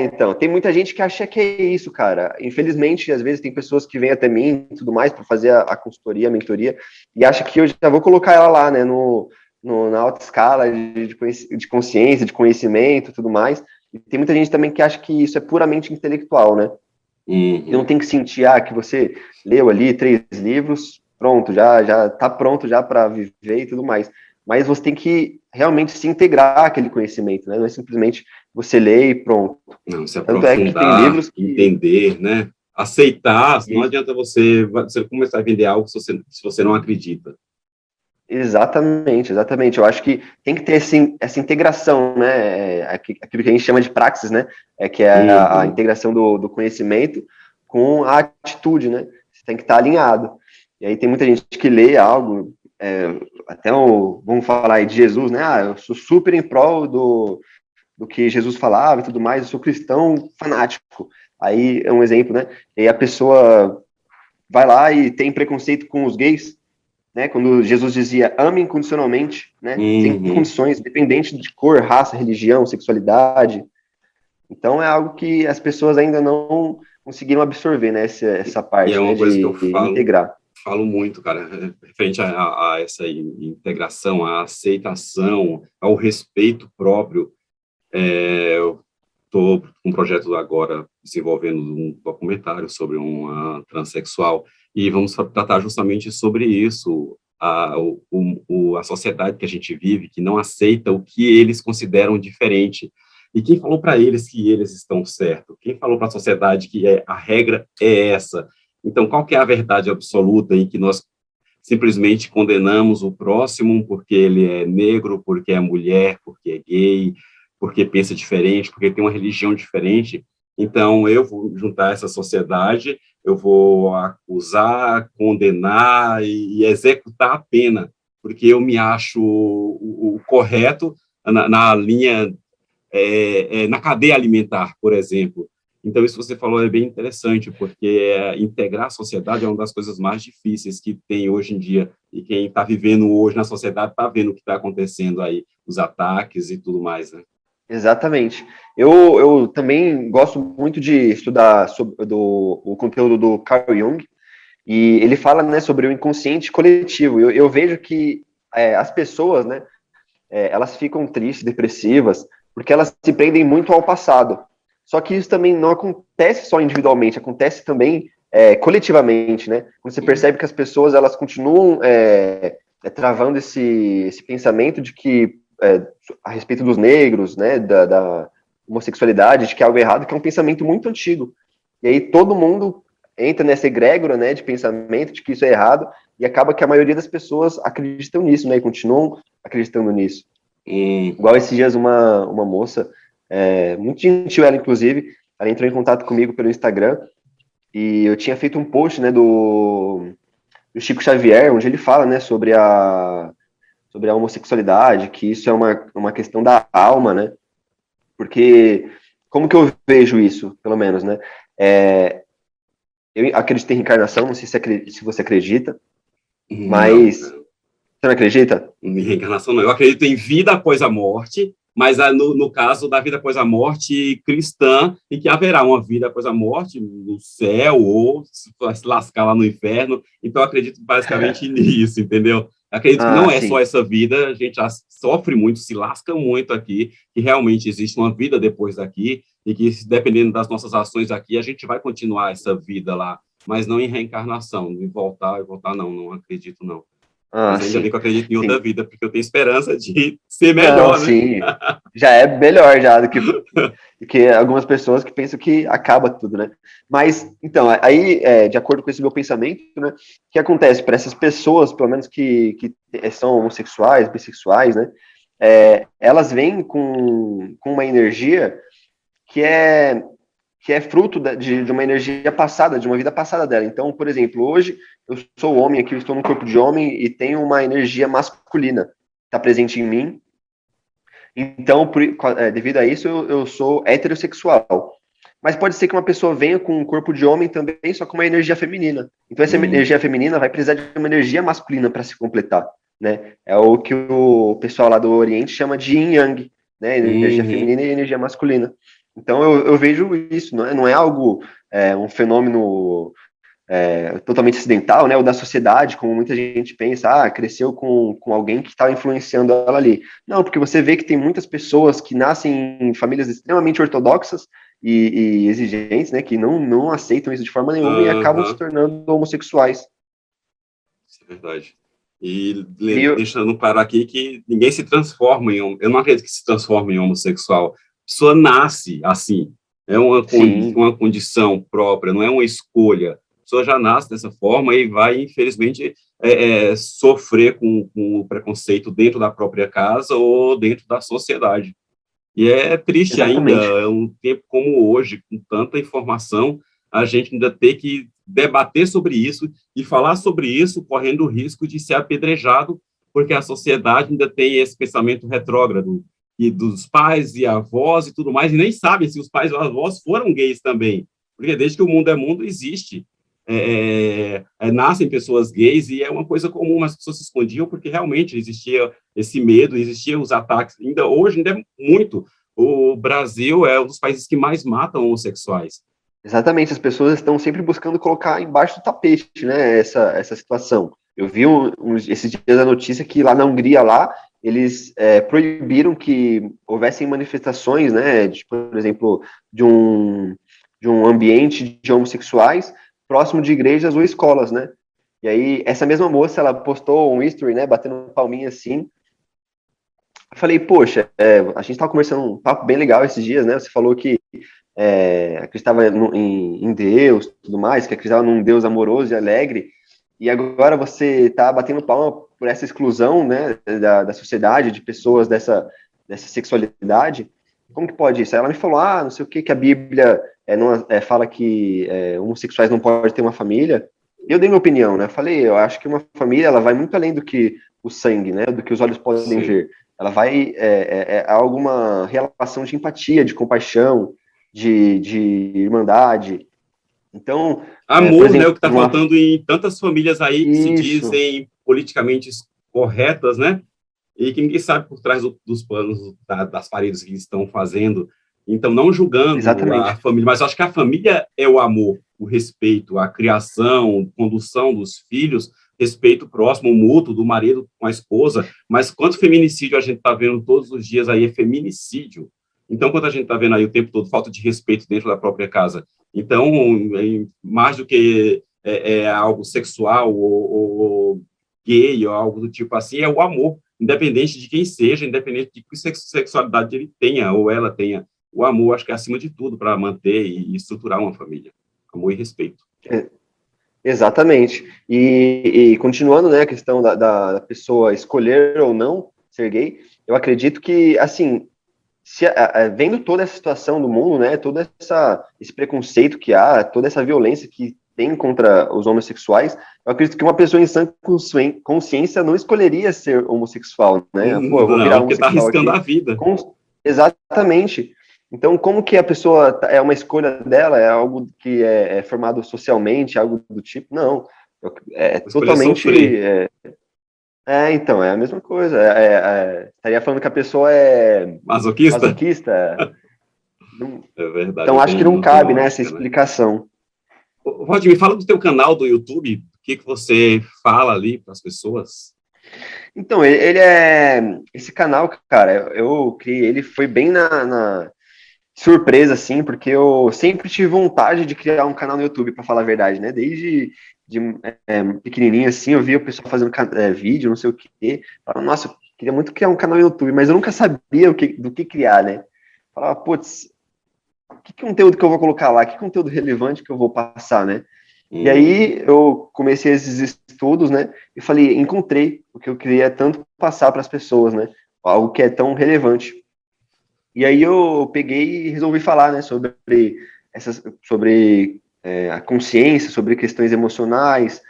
S2: Então, tem muita gente que acha que é isso, cara. Infelizmente, às vezes tem pessoas que vêm até mim e tudo mais para fazer a consultoria, a mentoria, e acha que eu já vou colocar ela lá, né, na alta escala de consciência, de conhecimento e tudo mais. E tem muita gente também que acha que isso é puramente intelectual, né? E não tem que sentir, que você leu ali 3 livros, pronto, já tá pronto já para viver e tudo mais. Mas você tem que realmente se integrar aquele conhecimento, né? Não é simplesmente você ler e pronto.
S1: Não, se
S2: Tanto é que tem
S1: aprofundar,
S2: livros que...
S1: entender, né? Aceitar, não
S2: Isso.
S1: adianta você começar a vender algo se você não acredita.
S2: Exatamente, exatamente. Eu acho que tem que ter essa integração, né? Aquilo que a gente chama de praxis, né? Que é a integração do conhecimento com a atitude, né? Você tem que estar alinhado. E aí tem muita gente que lê algo, vamos falar aí de Jesus, né? Eu sou super em prol do que Jesus falava e tudo mais, eu sou cristão fanático. Aí é um exemplo, né? E aí a pessoa vai lá e tem preconceito com os gays, né? Quando Jesus dizia ame incondicionalmente, né? Sem condições, independente de cor, raça, religião, sexualidade. Então é algo que as pessoas ainda não conseguiram absorver, né? Essa
S1: E é
S2: parte, né?
S1: uma coisa que eu
S2: De integrar.
S1: falo muito, cara, referente a essa integração, a aceitação, ao respeito próprio. Eu estou com um projeto agora desenvolvendo um documentário sobre uma transexual e vamos tratar justamente sobre isso, a sociedade que a gente vive, que não aceita o que eles consideram diferente. E quem falou para eles que eles estão certos? Quem falou para a sociedade que a regra é essa? Então, qual que é a verdade absoluta em que nós simplesmente condenamos o próximo porque ele é negro, porque é mulher, porque é gay, porque pensa diferente, porque tem uma religião diferente? Então, eu vou juntar essa sociedade, eu vou acusar, condenar e executar a pena, porque eu me acho o correto na linha, na cadeia alimentar, por exemplo. Então, isso que você falou é bem interessante, porque integrar a sociedade é uma das coisas mais difíceis que tem hoje em dia. E quem está vivendo hoje na sociedade está vendo o que está acontecendo aí, os ataques e tudo mais, né?
S2: Exatamente. Eu também gosto muito de estudar sobre o conteúdo do Carl Jung, e ele fala, né, sobre o inconsciente coletivo. Eu vejo que as pessoas, né, elas ficam tristes, depressivas, porque elas se prendem muito ao passado. Só que isso também não acontece só individualmente, acontece também coletivamente, né? Quando você percebe que as pessoas elas continuam travando esse pensamento de que a respeito dos negros, né, da homossexualidade, de que é algo errado, que é um pensamento muito antigo. E aí todo mundo entra nessa egrégora, né, de pensamento de que isso é errado, e acaba que a maioria das pessoas acreditam nisso, né, e continuam acreditando nisso. Igual esses dias uma moça, muito gentil ela, inclusive, ela entrou em contato comigo pelo Instagram, e eu tinha feito um post, né, do Chico Xavier, onde ele fala, né, sobre a homossexualidade, que isso é uma questão da alma, né, porque como que eu vejo isso, pelo menos, né, eu acredito em reencarnação, não sei se você acredita,
S1: Não,
S2: mas você não acredita?
S1: em reencarnação não. Eu acredito em vida após a morte, mas no caso da vida após a morte cristã, em que haverá uma vida após a morte no céu ou se lascar lá no inferno. Então, eu acredito basicamente nisso, entendeu? Acredito que
S2: Ah,
S1: não é só
S2: sim.
S1: essa vida, a gente já sofre muito, se lasca muito aqui, que realmente existe uma vida depois daqui, e que, dependendo das nossas ações aqui, a gente vai continuar essa vida lá, mas não em reencarnação, em voltar e voltar, não acredito, não.
S2: Ah,
S1: Mas ainda bem
S2: sim.
S1: que eu acredito em outra
S2: Sim.
S1: vida, porque eu tenho esperança de ser
S2: Não,
S1: melhor, né?
S2: sim. Já é melhor já do que algumas pessoas que pensam que acaba tudo, né? Mas, então, aí, de acordo com esse meu pensamento, né, o que acontece para essas pessoas, pelo menos que são homossexuais, bissexuais, né, elas vêm com uma energia que é que é fruto de uma energia passada, de uma vida passada dela. Então, por exemplo, hoje eu sou homem aqui, eu estou no corpo de homem e tenho uma energia masculina, está presente em mim. Então, devido a isso, eu sou heterossexual. Mas pode ser que uma pessoa venha com um corpo de homem também, só com uma energia feminina. Então, essa energia feminina vai precisar de uma energia masculina para se completar, né? É o que o pessoal lá do Oriente chama de Yin Yang, né? Energia
S1: Uhum.
S2: feminina e energia masculina. Então, eu vejo isso, não é algo, um fenômeno totalmente acidental, né, ou da sociedade, como muita gente pensa, cresceu com alguém que estava influenciando ela ali. Não, porque você vê que tem muitas pessoas que nascem em famílias extremamente ortodoxas e exigentes, né, que não aceitam isso de forma nenhuma e acabam se
S1: Uhum.
S2: tornando homossexuais.
S1: Isso é verdade. E
S2: E eu,
S1: deixando claro aqui que ninguém se transforma em eu não acredito que se transforma em homossexual. A pessoa nasce assim. É
S2: sim,
S1: uma condição própria, não é uma escolha. A pessoa já nasce dessa forma e vai, infelizmente, sofrer com o preconceito dentro da própria casa ou dentro da sociedade. E é triste ainda,
S2: exatamente.
S1: é um tempo como hoje, com tanta informação, a gente ainda ter que debater sobre isso e falar sobre isso, correndo o risco de ser apedrejado, porque a sociedade ainda tem esse pensamento retrógrado e dos pais e avós e tudo mais, e nem sabem se os pais e avós foram gays também, porque desde que o mundo é mundo existe. Nascem pessoas gays e é uma coisa comum, mas as pessoas se escondiam porque realmente existia esse medo, existiam os ataques. Hoje ainda é muito. O Brasil é um dos países que mais matam homossexuais.
S2: Exatamente, as pessoas estão sempre buscando colocar embaixo do tapete, né, essa situação. Eu vi esses dias a notícia que lá na Hungria, lá, eles proibiram que houvessem manifestações, né, por exemplo, de um ambiente de homossexuais próximo de igrejas ou escolas, né. E aí, essa mesma moça, ela postou um history, né, batendo um palminha assim. Eu falei, poxa, a gente estava conversando um papo bem legal esses dias, né, você falou que acreditava em Deus, tudo mais, que acreditava num Deus amoroso e alegre, e agora você está batendo palma por essa exclusão, né, da sociedade, de pessoas dessa sexualidade. Como que pode isso? Aí ela me falou, não sei o que a Bíblia não, fala que homossexuais não podem ter uma família. Eu dei minha opinião, né? Falei, eu acho que uma família ela vai muito além do que o sangue, né? Do que os olhos podem
S1: Sim.
S2: ver. Ela vai alguma relação de empatia, de compaixão, de irmandade. Então, por
S1: Amor, né? O
S2: exemplo,
S1: que está faltando em tantas famílias aí que se
S2: isso,
S1: dizem politicamente corretas, né? E que ninguém sabe por trás dos panos, das paredes que estão fazendo. Então, não julgando a
S2: exatamente.
S1: família, mas acho que a família é o amor, o respeito, a criação, condução dos filhos, respeito próximo, mútuo do marido com a esposa. Mas quanto feminicídio a gente está vendo todos os dias aí é feminicídio. Então, quando a gente está vendo aí o tempo todo falta de respeito dentro da própria casa, então, mais do que algo sexual ou gay ou algo do tipo assim, é o amor, independente de quem seja, independente de que sexualidade ele tenha ou ela tenha. O amor, acho que é acima de tudo para manter e estruturar uma família. Amor e respeito.
S2: Exatamente. E continuando, né, a questão da pessoa escolher ou não ser gay, eu acredito que, assim, vendo toda essa situação do mundo, né, esse preconceito que há, toda essa violência que tem contra os homossexuais, eu acredito que uma pessoa em sã consciência não escolheria ser homossexual, né? Pô, eu vou virar
S1: Não, porque tá
S2: homossexual
S1: arriscando
S2: aqui.
S1: a vida.
S2: Exatamente. Então, como que a pessoa é uma escolha dela? É algo que é formado socialmente, algo do tipo? Não. É
S1: Vou escolher
S2: totalmente.
S1: sofrer.
S2: Então, é a mesma coisa. Estaria falando que a pessoa é
S1: Masoquista?
S2: masoquista.
S1: É verdade,
S2: Então,
S1: não
S2: acho que
S1: tem,
S2: não
S1: não tem
S2: cabe, né, essa
S1: lógica, né?
S2: explicação.
S1: Rod, me fala do teu canal do YouTube, o que que você fala ali para as pessoas?
S2: Então, ele é. Esse canal, cara, eu criei ele, foi bem na surpresa, assim, porque eu sempre tive vontade de criar um canal no YouTube, para falar a verdade, né? Desde pequenininho, assim, eu via o pessoal fazendo vídeo, não sei o quê. Falava, nossa, eu queria muito criar um canal no YouTube, mas eu nunca sabia do que criar, né? Falava, putz, que conteúdo que eu vou colocar lá? Que conteúdo relevante que eu vou passar, né? E
S1: Hum,
S2: aí eu comecei esses estudos, né? E falei, encontrei o que eu queria tanto passar para as pessoas, né? Algo que é tão relevante. E aí eu peguei e resolvi falar, né, sobre a consciência, sobre questões emocionais,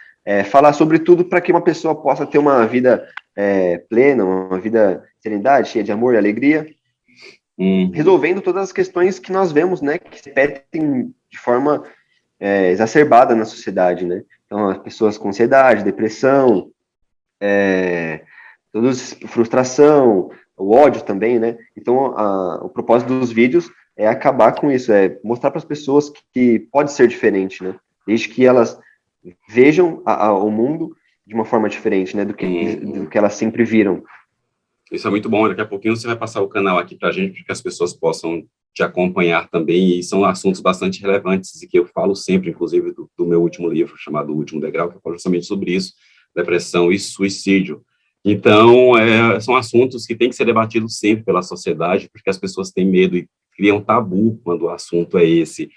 S2: falar sobre tudo para que uma pessoa possa ter uma vida plena, uma vida de serenidade, cheia de amor e alegria,
S1: uhum,
S2: resolvendo todas as questões que nós vemos, né, que se repetem de forma exacerbada na sociedade, né? Então, as pessoas com ansiedade, depressão, todos, frustração, o ódio também, né? Então, o propósito dos vídeos é acabar com isso, é mostrar para as pessoas que pode ser diferente, né? Desde que elas vejam o mundo de uma forma diferente, né? Do
S1: uhum.
S2: que elas sempre viram.
S1: Isso é muito bom. Daqui a pouquinho você vai passar o canal aqui para a gente, para que as pessoas possam te acompanhar também. E são assuntos bastante relevantes e que eu falo sempre, inclusive, do meu último livro, chamado O Último Degrau, que eu falo justamente sobre isso, depressão e suicídio. Então, são assuntos que têm que ser debatidos sempre pela sociedade, porque as pessoas têm medo e criam tabu quando o assunto é esse,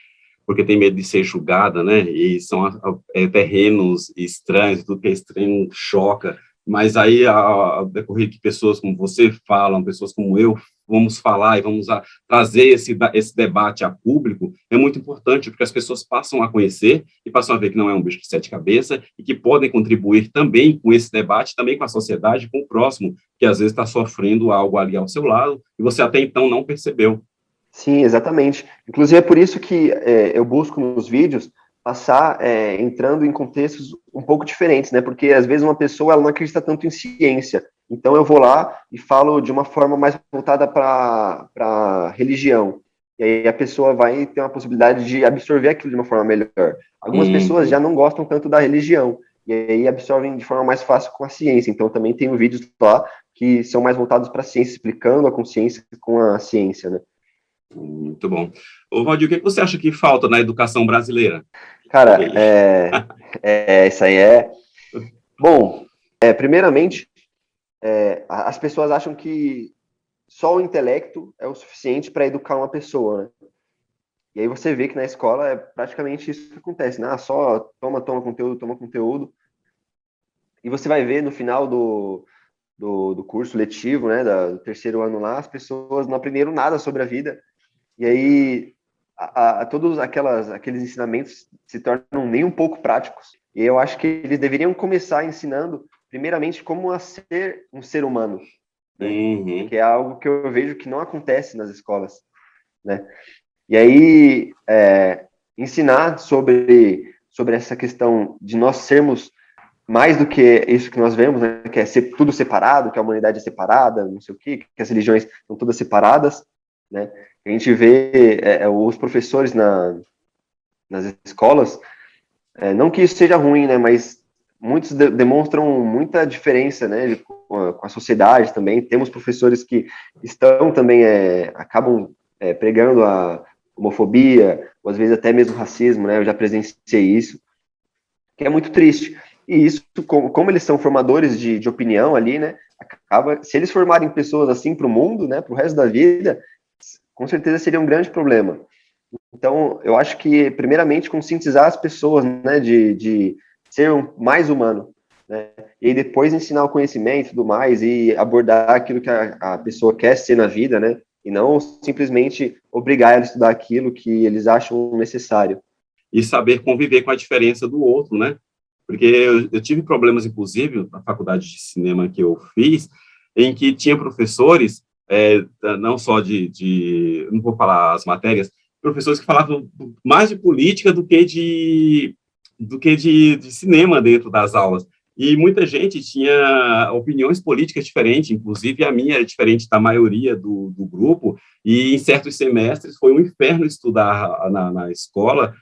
S1: porque tem medo de ser julgada, né? E são terrenos estranhos, tudo que é estranho choca. Mas aí, ao decorrer de pessoas como você falam, pessoas como eu, vamos falar e vamos trazer esse debate a público, é muito importante, porque as pessoas passam a conhecer e passam a ver que não é um bicho de sete cabeças e que podem contribuir também com esse debate, também com a sociedade, com o próximo, que às vezes está sofrendo algo ali ao seu lado e você até então não percebeu.
S2: Sim, exatamente. Inclusive é por isso que eu busco nos vídeos passar entrando em contextos um pouco diferentes, né? Porque às vezes uma pessoa ela não acredita tanto em ciência. Então eu vou lá e falo de uma forma mais voltada para religião. E aí a pessoa vai ter uma possibilidade de absorver aquilo de uma forma melhor. Algumas pessoas já
S1: Uhum.
S2: não gostam tanto da religião e aí absorvem de forma mais fácil com a ciência. Então também tenho vídeos lá que são mais voltados para a ciência, explicando a consciência com a ciência, né?
S1: Muito bom. Ô, Valdir, o que você acha que falta na educação brasileira? Olha
S2: Cara,
S1: aí.
S2: isso aí é. Bom, primeiramente, as pessoas acham que só o intelecto é o suficiente para educar uma pessoa, né? E aí você vê que na escola é praticamente isso que acontece, né? Só toma conteúdo. E você vai ver no final do curso letivo, né? Do terceiro ano lá, as pessoas não aprenderam nada sobre a vida. E aí todos aqueles ensinamentos se tornam nem um pouco práticos. E eu acho que eles deveriam começar ensinando, primeiramente, como a ser um ser humano, né?
S1: Uhum.
S2: Que é algo que eu vejo que não acontece nas escolas, né? E aí ensinar sobre essa questão de nós sermos mais do que isso que nós vemos, né? Que é ser tudo separado, que a humanidade é separada, não sei o quê, que as religiões são todas separadas, né? A gente vê os professores nas escolas, não que isso seja ruim, né? Mas muitos demonstram muita diferença, né? Com a sociedade também. Temos professores que estão também acabam pregando a homofobia, ou às vezes até mesmo racismo, né? Eu já presenciei isso, que é muito triste. E isso, como eles são formadores de opinião ali, né? Acaba, se eles formarem pessoas assim para o mundo, né? Para o resto da vida, com certeza seria um grande problema. Então, eu acho que, primeiramente, conscientizar as pessoas, né, de ser mais humano, né, e aí depois ensinar o conhecimento e tudo mais, e abordar aquilo que a pessoa quer ser na vida, né, e não simplesmente obrigar ela a estudar aquilo que eles acham necessário.
S1: E saber conviver com a diferença do outro, né? Porque eu tive problemas, inclusive, na faculdade de cinema que eu fiz, em que tinha professores, não só não vou falar as matérias, professores que falavam mais de política do que de cinema dentro das aulas. E muita gente tinha opiniões políticas diferentes, inclusive a minha era diferente da maioria do grupo, e em certos semestres foi um inferno estudar na escola,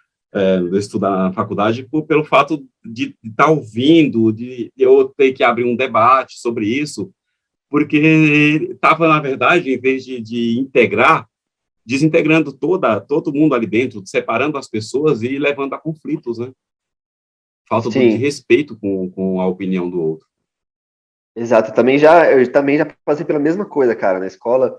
S1: estudar na faculdade, pelo fato de estar ouvindo, de eu ter que abrir um debate sobre isso, porque estava, na verdade, em vez de integrar, desintegrando todo mundo ali dentro, separando as pessoas e levando a conflitos, né? Falta de
S2: Sim,
S1: respeito com a opinião do outro.
S2: exato. Eu também já passei pela mesma coisa, cara. Na escola,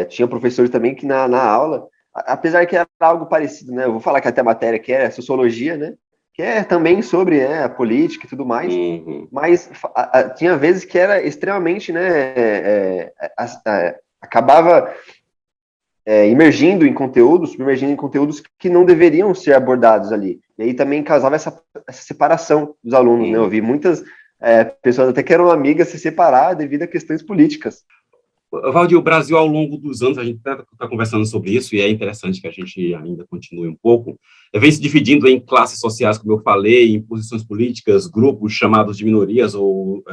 S2: tinha professores também que na aula, apesar que era algo parecido, né? Eu vou falar que até a matéria que é sociologia, né? Que é também sobre, né, a política e tudo mais,
S1: Uhum.
S2: mas tinha vezes que era extremamente, né? Acabava submergindo em conteúdos que não deveriam ser abordados ali. E aí também causava essa separação dos alunos, né? Eu vi muitas pessoas até que eram amigas se separar devido a questões políticas.
S1: Valdir, o Brasil, ao longo dos anos, a gente está conversando sobre isso, e é interessante que a gente ainda continue um pouco, vem se dividindo em classes sociais, como eu falei, em posições políticas, grupos chamados de minorias, ou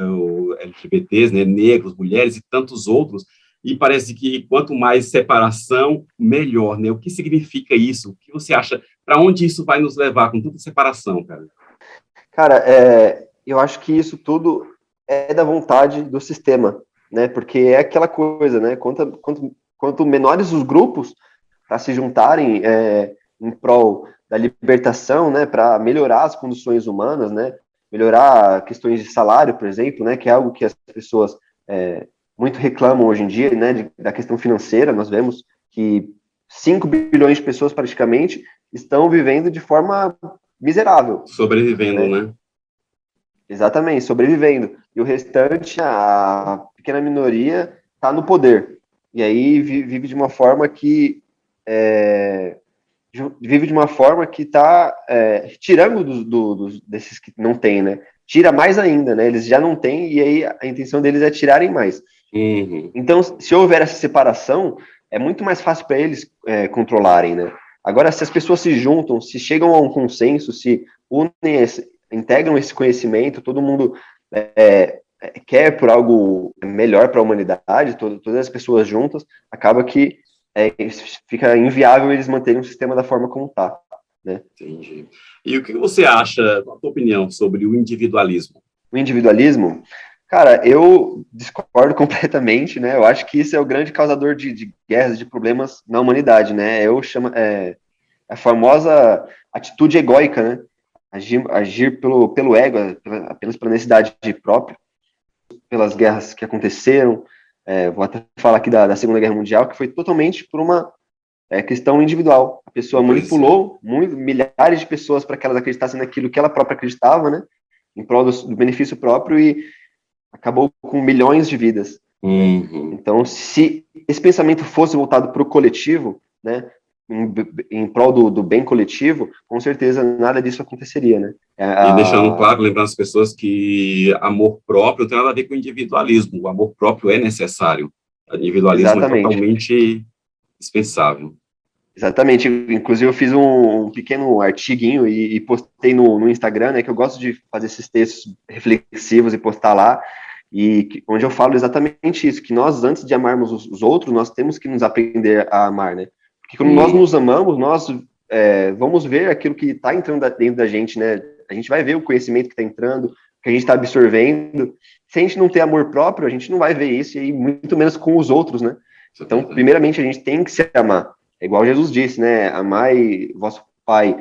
S1: LGBTs, né, negros, mulheres e tantos outros, e parece que quanto mais separação, melhor, né? O que significa isso? O que você acha? Para onde isso vai nos levar com tanta separação, cara?
S2: Cara, eu acho que isso tudo é da vontade do sistema, né? Porque é aquela coisa, né? Quanto menores os grupos para se juntarem em prol da libertação, né? Para melhorar as condições humanas, né? Melhorar questões de salário, por exemplo, né? Que é algo que as pessoas muito reclamam hoje em dia, né? Da questão financeira. Nós vemos que 5 bilhões de pessoas praticamente estão vivendo de forma miserável,
S1: Sobrevivendo,
S2: né?
S1: né?
S2: Exatamente, sobrevivendo. E o restante, a pequena minoria, está no poder. E aí vive de uma forma que está tirando desses que não têm, né? Tira mais ainda, né? Eles já não têm e aí a intenção deles é tirarem mais.
S1: Uhum.
S2: Então, se houver essa separação, é muito mais fácil para eles controlarem, né? Agora, se as pessoas se juntam, se chegam a um consenso, se unem, integram esse conhecimento, todo mundo quer por algo melhor para a humanidade, todas as pessoas juntas, acaba que fica inviável eles manterem o sistema da forma como está, né?
S1: Entendi. E o que você acha, qual a tua opinião sobre o individualismo?
S2: O individualismo, cara, eu discordo completamente, né? Eu acho que isso é o grande causador de guerras, de problemas na humanidade, né? Eu chamo a famosa atitude egóica, né? Agir pelo ego, apenas pela necessidade própria, pelas guerras que aconteceram. Vou até falar aqui da Segunda Guerra Mundial, que foi totalmente por uma questão individual. A pessoa
S1: Pois é.
S2: manipulou milhares de pessoas para que elas acreditassem naquilo que ela própria acreditava, né? Em prol do benefício próprio e acabou com milhões de vidas, né?
S1: Uhum.
S2: Então, se esse pensamento fosse voltado para o coletivo, né, em prol do bem coletivo, com certeza nada disso aconteceria, né?
S1: E deixando claro, lembrando as pessoas que amor próprio tem nada a ver com individualismo. O amor próprio é necessário. O individualismo é
S2: Exatamente,
S1: totalmente dispensável.
S2: exatamente. Inclusive, eu fiz um pequeno artiguinho e postei no Instagram, né, que eu gosto de fazer esses textos reflexivos e postar lá, onde eu falo exatamente isso, que nós, antes de amarmos os outros, nós temos que nos aprender a amar, né? Porque quando nós nos amamos, nós vamos ver aquilo que está entrando dentro da gente, né? A gente vai ver o conhecimento que está entrando, o que a gente está absorvendo. Se a gente não ter amor próprio, a gente não vai ver isso, e aí muito menos com os outros, né?
S1: Isso é
S2: Então,
S1: verdade.
S2: primeiramente, a gente tem que se amar. É igual Jesus disse, né? Amai vosso Pai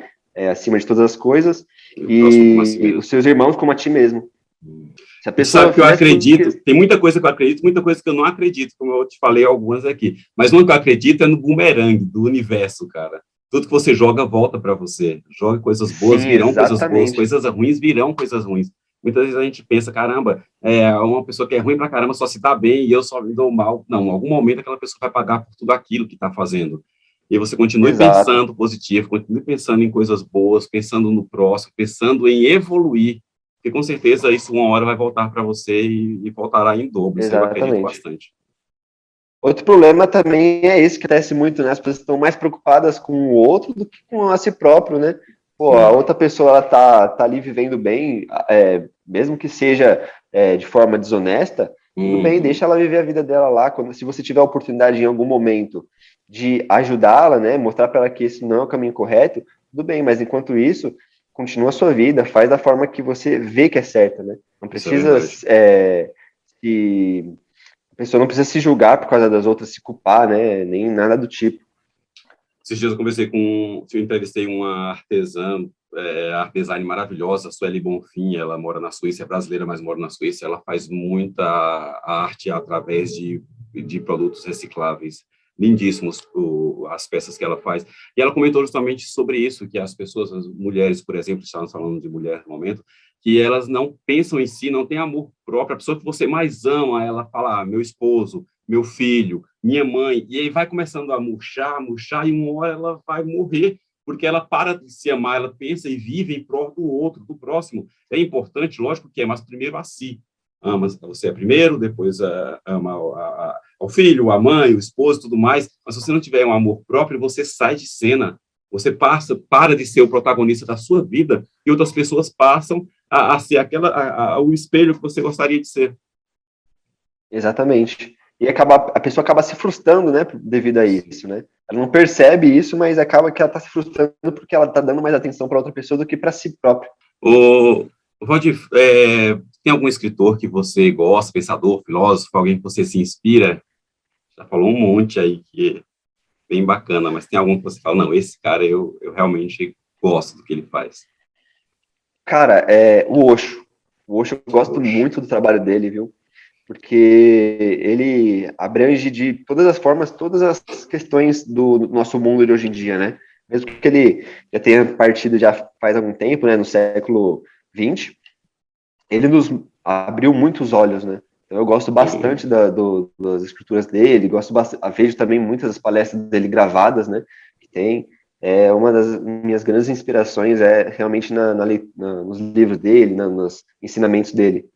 S2: acima de todas as coisas
S1: E o próximo como a si
S2: e os
S1: mesmo.
S2: seus irmãos como a ti mesmo. Se a
S1: Você sabe
S2: pessoa
S1: que eu
S2: fizesse tudo
S1: acredito, tem muita coisa que eu acredito, muita coisa que eu não acredito, como eu te falei algumas aqui. Mas uma que eu acredito é no bumerangue do universo, cara. Tudo que você joga volta para você. Joga coisas boas,
S2: Sim,
S1: virão coisas boas,
S2: exatamente.
S1: coisas ruins virão coisas ruins. Muitas vezes a gente pensa, caramba, uma pessoa que é ruim pra caramba só se dá bem e eu só me dou mal. Não, em algum momento aquela pessoa vai pagar por tudo aquilo que está fazendo. E você continue
S2: Exato,
S1: pensando positivo, continue pensando em coisas boas, pensando no próximo, pensando em evoluir, porque com certeza isso uma hora vai voltar para você e voltará em dobro. Isso eu acredito
S2: exatamente.
S1: bastante.
S2: Outro problema também é esse que acontece muito, né? As pessoas estão mais preocupadas com o outro do que com a si próprio, né? Pô, a
S1: Sim.
S2: outra pessoa ela tá ali vivendo bem, mesmo que seja de forma desonesta, tudo bem,
S1: Uhum.
S2: deixa ela viver a vida dela lá. Se você tiver a oportunidade em algum momento de ajudá-la, né? Mostrar para ela que esse não é o caminho correto, tudo bem, mas enquanto isso, continua a sua vida, faz da forma que você vê que é certa, né? Não
S1: Isso é
S2: precisa
S1: verdade.
S2: se a pessoa não precisa se julgar por causa das outras, se culpar, né? Nem nada do tipo.
S1: Esses dias eu entrevistei uma artesã, artesã maravilhosa, Sueli Bonfim, ela mora na Suíça, é brasileira, mas mora na Suíça, ela faz muita arte através de produtos recicláveis, lindíssimos as peças que ela faz, e ela comentou justamente sobre isso, que as pessoas, as mulheres, por exemplo, estamos falando de mulher no momento, que elas não pensam em si, não têm amor próprio, a pessoa que você mais ama, ela fala, meu esposo, meu filho, minha mãe, e aí vai começando a murchar, murchar, e uma hora ela vai morrer, porque ela para de se amar, ela pensa e vive em prol do outro, do próximo. É importante, lógico que é, mas primeiro a si. Ama você é primeiro, depois ama ao filho, a mãe, o esposo, tudo mais, mas se você não tiver um amor próprio, você sai de cena, você para de ser o protagonista da sua vida, e outras pessoas passam a ser o espelho que você gostaria de ser.
S2: Exatamente. E a pessoa acaba se frustrando, né, devido a isso, né? Ela não percebe isso, mas acaba que ela está se frustrando porque ela está dando mais atenção para outra pessoa do que para si própria.
S1: O Valdir, tem algum escritor que você gosta, pensador, filósofo, alguém que você se inspira? Já falou um monte aí que é bem bacana, mas tem algum que você fala, não, esse cara eu realmente gosto do que ele faz.
S2: Cara, o Osho. O Osho, eu gosto
S1: Oxe.
S2: muito do trabalho dele, viu? Porque ele abrange de todas as formas, todas as questões do nosso mundo de hoje em dia, né? Mesmo que ele já tenha partido já faz algum tempo, né, no século XX, ele nos abriu muitos olhos, né? Então eu gosto bastante das escrituras dele, gosto bastante, vejo também muitas das palestras dele gravadas, né? Que tem. Uma das minhas grandes inspirações é realmente nos livros dele, nos ensinamentos dele.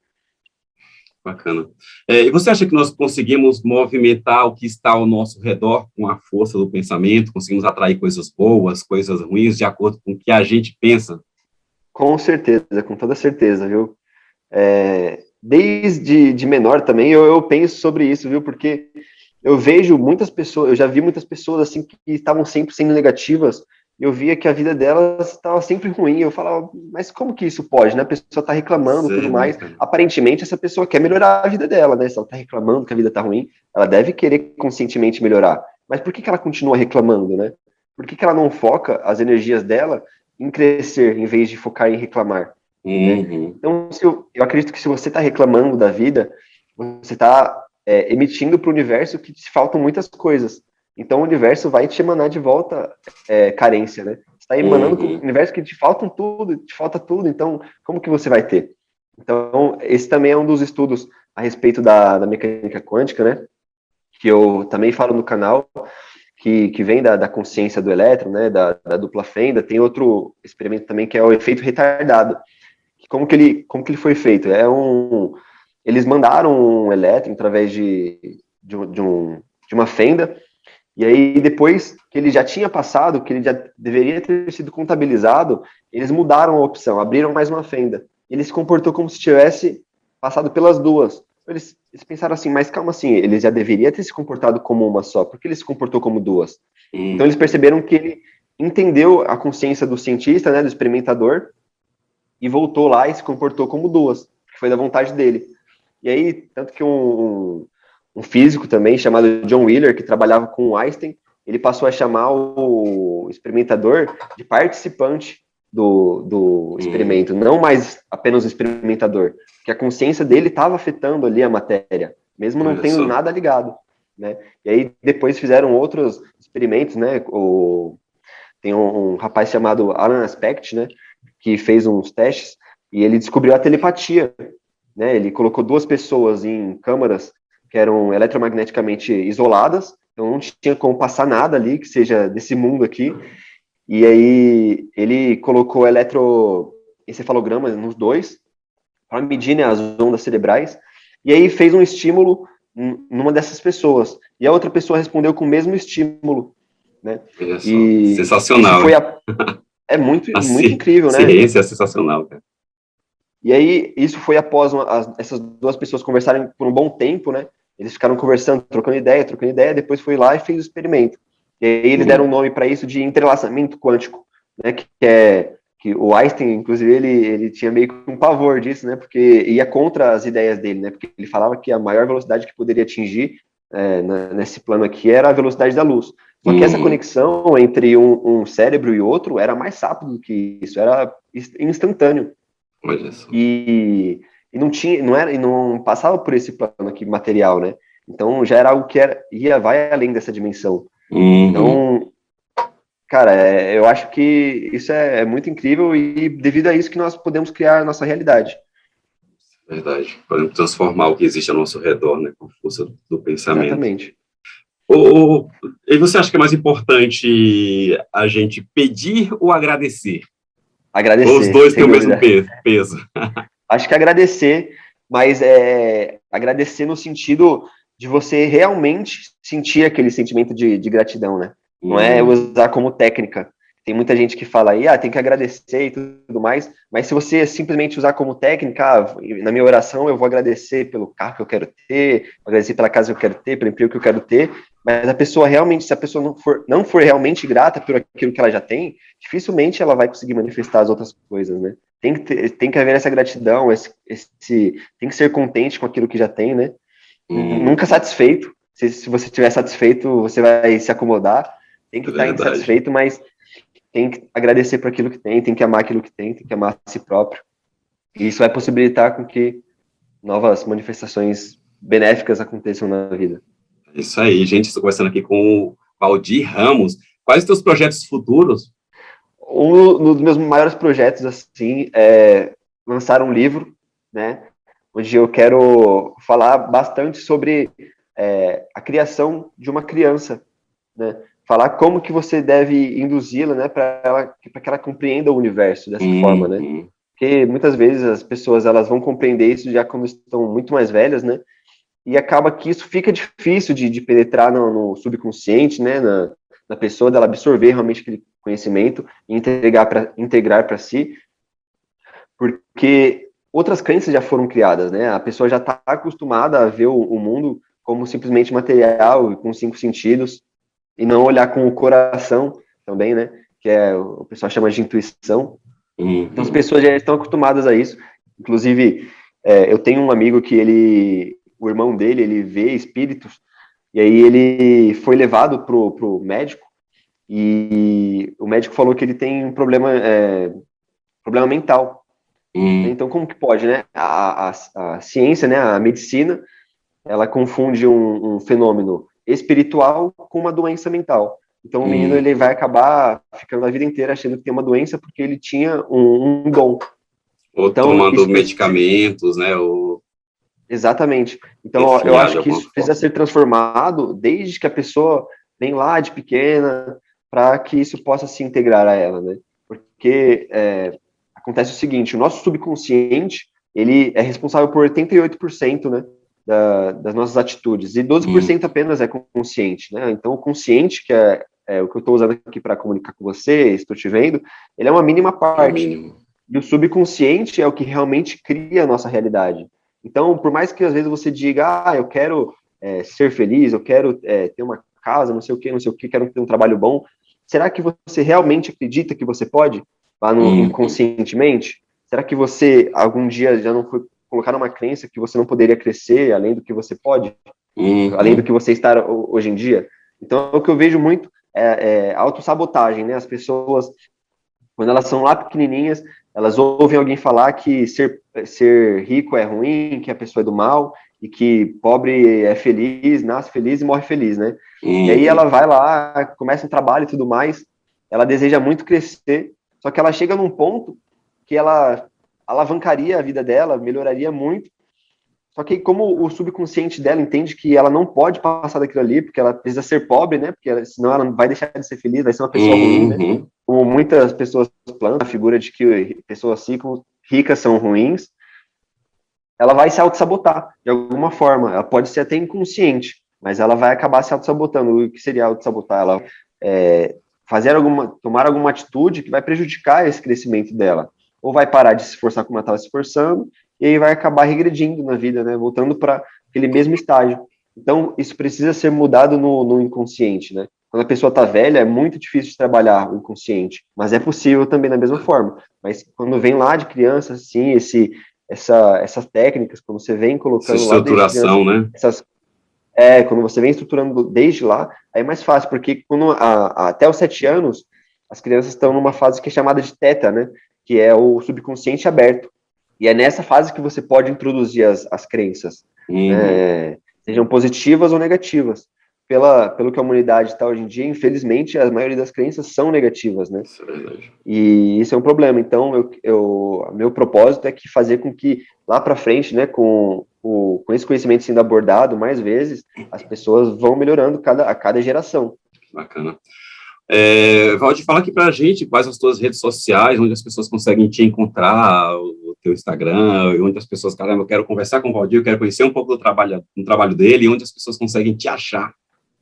S1: Bacana. E você acha que nós conseguimos movimentar o que está ao nosso redor com a força do pensamento? Conseguimos atrair coisas boas, coisas ruins, de acordo com o que a gente pensa?
S2: Com certeza, com toda certeza, viu? Desde de menor também eu penso sobre isso, viu? Porque eu vejo muitas pessoas, eu já vi muitas pessoas assim que estavam sempre sendo negativas, e eu via que a vida delas estava sempre ruim. Eu falava, mas como que isso pode, né? A pessoa está reclamando, tudo
S1: Zé, né,
S2: mais.
S1: cara?
S2: Aparentemente essa pessoa quer melhorar a vida dela, né? Se ela está reclamando que a vida está ruim, ela deve querer conscientemente melhorar. Mas por que ela continua reclamando, né? Por que ela não foca as energias dela em crescer, em vez de focar em reclamar, né?
S1: Uhum,
S2: Então, eu acredito que se você está reclamando da vida, você está emitindo para o universo que te faltam muitas coisas. Então, o universo vai te emanar de volta carência, né? Você está emanando para o
S1: uhum.
S2: universo que te faltam tudo, te falta tudo. Então, como que você vai ter? Então, esse também é um dos estudos a respeito da mecânica quântica, né? Que eu também falo no canal, que vem da consciência do elétron, né? Da dupla fenda. Tem outro experimento também que é o efeito retardado. Como que ele foi feito? Eles mandaram um elétron através de uma fenda, e aí depois que ele já tinha passado, que ele já deveria ter sido contabilizado, eles mudaram a opção, abriram mais uma fenda. Ele se comportou como se tivesse passado pelas duas. Eles pensaram assim, mas calma assim, ele já deveria ter se comportado como uma só, por que ele se comportou como duas? Então eles
S1: Uhum.
S2: perceberam que ele entendeu a consciência do cientista, né, do experimentador, e voltou lá e se comportou como duas, que foi da vontade dele. E aí, tanto que um físico também, chamado John Wheeler, que trabalhava com o Einstein, ele passou a chamar o experimentador de participante, do experimento, não mais apenas o experimentador, porque a consciência dele estava afetando ali a matéria, mesmo não tendo nada ligado, né? E aí depois fizeram outros experimentos, né? Tem um rapaz chamado Alan Aspect, né? Que fez uns testes e ele descobriu a telepatia, né? Ele colocou duas pessoas em câmaras que eram eletromagneticamente isoladas, então não tinha como passar nada ali que seja desse mundo aqui. E aí ele colocou eletroencefalogramas nos dois para medir, né, as ondas cerebrais. E aí fez um estímulo numa dessas pessoas. E a outra pessoa respondeu com o mesmo estímulo, né?
S1: E sensacional.
S2: Isso foi é muito incrível, né?
S1: Ciência é sensacional, cara.
S2: E aí, isso foi após essas duas pessoas conversarem por um bom tempo, né? Eles ficaram conversando, trocando ideia, depois foi lá e fez o experimento. E aí eles deram um nome para isso de entrelaçamento quântico, né? Que o Einstein, inclusive, ele tinha meio que um pavor disso, né? Porque ia contra as ideias dele, né? Porque ele falava que a maior velocidade que poderia atingir nesse plano aqui era a velocidade da luz. Só que essa conexão entre um cérebro e outro era mais rápido do que isso, era instantâneo. E não passava por esse plano aqui material, né? Então já era algo que vai além dessa dimensão. Então, cara, eu acho que isso é muito incrível e devido a isso que nós podemos criar a nossa realidade.
S1: Verdade. Podemos transformar o que existe ao nosso redor, né? Com a força do pensamento.
S2: Exatamente.
S1: E você acha que é mais importante a gente pedir ou agradecer?
S2: Agradecer.
S1: Ou os dois têm o mesmo peso?
S2: Acho que agradecer, mas agradecer no sentido de você realmente sentir aquele sentimento de gratidão, né? Não é usar como técnica. Tem muita gente que fala aí, tem que agradecer e tudo mais, mas se você simplesmente usar como técnica, na minha oração eu vou agradecer pelo carro que eu quero ter, agradecer pela casa que eu quero ter, pelo emprego que eu quero ter, mas a pessoa realmente, se a pessoa não for realmente grata por aquilo que ela já tem, dificilmente ela vai conseguir manifestar as outras coisas, né? Tem que haver essa gratidão, tem que ser contente com aquilo que já tem, né? Nunca satisfeito. Se você estiver satisfeito, você vai se acomodar. Tem que estar insatisfeito, mas tem que agradecer por aquilo que tem que amar aquilo que tem que amar a si próprio. E isso vai possibilitar com que novas manifestações benéficas aconteçam na vida.
S1: Isso aí, gente. Estou conversando aqui com o Valdir Ramos. Quais os teus projetos futuros?
S2: Um dos meus maiores projetos, assim, é lançar um livro, né, onde eu quero falar bastante sobre a criação de uma criança, né, falar como que você deve induzi-la, né, para que ela compreenda o universo dessa forma, né, porque muitas vezes as pessoas elas vão compreender isso já quando estão muito mais velhas, né, e acaba que isso fica difícil de penetrar no subconsciente, né, na pessoa, dela absorver realmente aquele conhecimento e integrar para si, porque outras crenças já foram criadas, né? A pessoa já está acostumada a ver o mundo como simplesmente material, com 5 sentidos, e não olhar com o coração também, né? Que o pessoal chama de intuição. Então as pessoas já estão acostumadas a isso. Inclusive, eu tenho um amigo que o irmão dele, ele vê espíritos, e aí ele foi levado pro médico, e o médico falou que ele tem um problema mental. Então, como que pode, né? A ciência, né, a medicina, ela confunde um fenômeno espiritual com uma doença mental. Então, o menino ele vai acabar ficando a vida inteira achando que tem uma doença porque ele tinha um dom.
S1: Ou então, tomando medicamentos, né?
S2: Exatamente. Então, eu acho que isso precisa ser transformado desde que a pessoa vem lá de pequena, para que isso possa se integrar a ela, né? Porque acontece o seguinte, o nosso subconsciente, ele é responsável por 88%, né, das nossas atitudes, e 12% apenas é consciente, né? Então, o consciente, que é o que eu estou usando aqui para comunicar com você, estou te vendo, ele é uma mínima parte. E o subconsciente é o que realmente cria a nossa realidade. Então, por mais que às vezes você diga, eu quero ser feliz, eu quero ter uma casa, não sei o que, quero ter um trabalho bom, será que você realmente acredita que você pode? Lá no inconscientemente? Será que você algum dia já não foi colocar uma crença que você não poderia crescer além do que você pode? Além do que você está hoje em dia? Então, o que eu vejo muito é autossabotagem, né? As pessoas Quando elas são lá pequenininhas, elas ouvem alguém falar que ser rico é ruim, que a pessoa é do mal, e que pobre é feliz, nasce feliz e morre feliz, né? E aí ela vai lá, começa um trabalho e tudo mais, ela deseja muito crescer, só que ela chega num ponto que ela alavancaria a vida dela, melhoraria muito, só que como o subconsciente dela entende que ela não pode passar daquilo ali, porque ela precisa ser pobre, né? Porque senão ela não vai deixar de ser feliz, vai ser uma pessoa ruim, né? Como muitas pessoas plantam a figura de que pessoas ricas são ruins, ela vai se auto-sabotar de alguma forma. Ela pode ser até inconsciente, mas ela vai acabar se auto-sabotando. O que seria auto-sabotar? Ela tomar alguma atitude que vai prejudicar esse crescimento dela. Ou vai parar de se esforçar como ela estava se esforçando, e aí vai acabar regredindo na vida, né? Voltando para aquele mesmo estágio. Então, isso precisa ser mudado no inconsciente, né? Quando a pessoa está velha, é muito difícil de trabalhar o inconsciente, mas é possível também da mesma forma. Mas quando vem lá de criança, assim, essas técnicas, quando você vem colocando lá desde criança,
S1: né?
S2: Quando você vem estruturando desde lá, aí é mais fácil, porque até os 7 anos, as crianças estão numa fase que é chamada de teta, né? Que é o subconsciente aberto. E é nessa fase que você pode introduzir as crenças, né? Sejam positivas ou negativas. Pelo que a humanidade está hoje em dia, infelizmente, a maioria das crenças são negativas, né?
S1: Isso é verdade.
S2: E isso é um problema. Então, meu propósito é que fazer com que lá para frente, né, com esse conhecimento sendo abordado mais vezes, as pessoas vão melhorando a cada geração.
S1: Bacana. Valdir, fala aqui pra gente quais as tuas redes sociais, onde as pessoas conseguem te encontrar, o teu Instagram, onde as pessoas, caramba, eu quero conversar com o Valdir, eu quero conhecer um pouco do trabalho dele, e onde as pessoas conseguem te achar.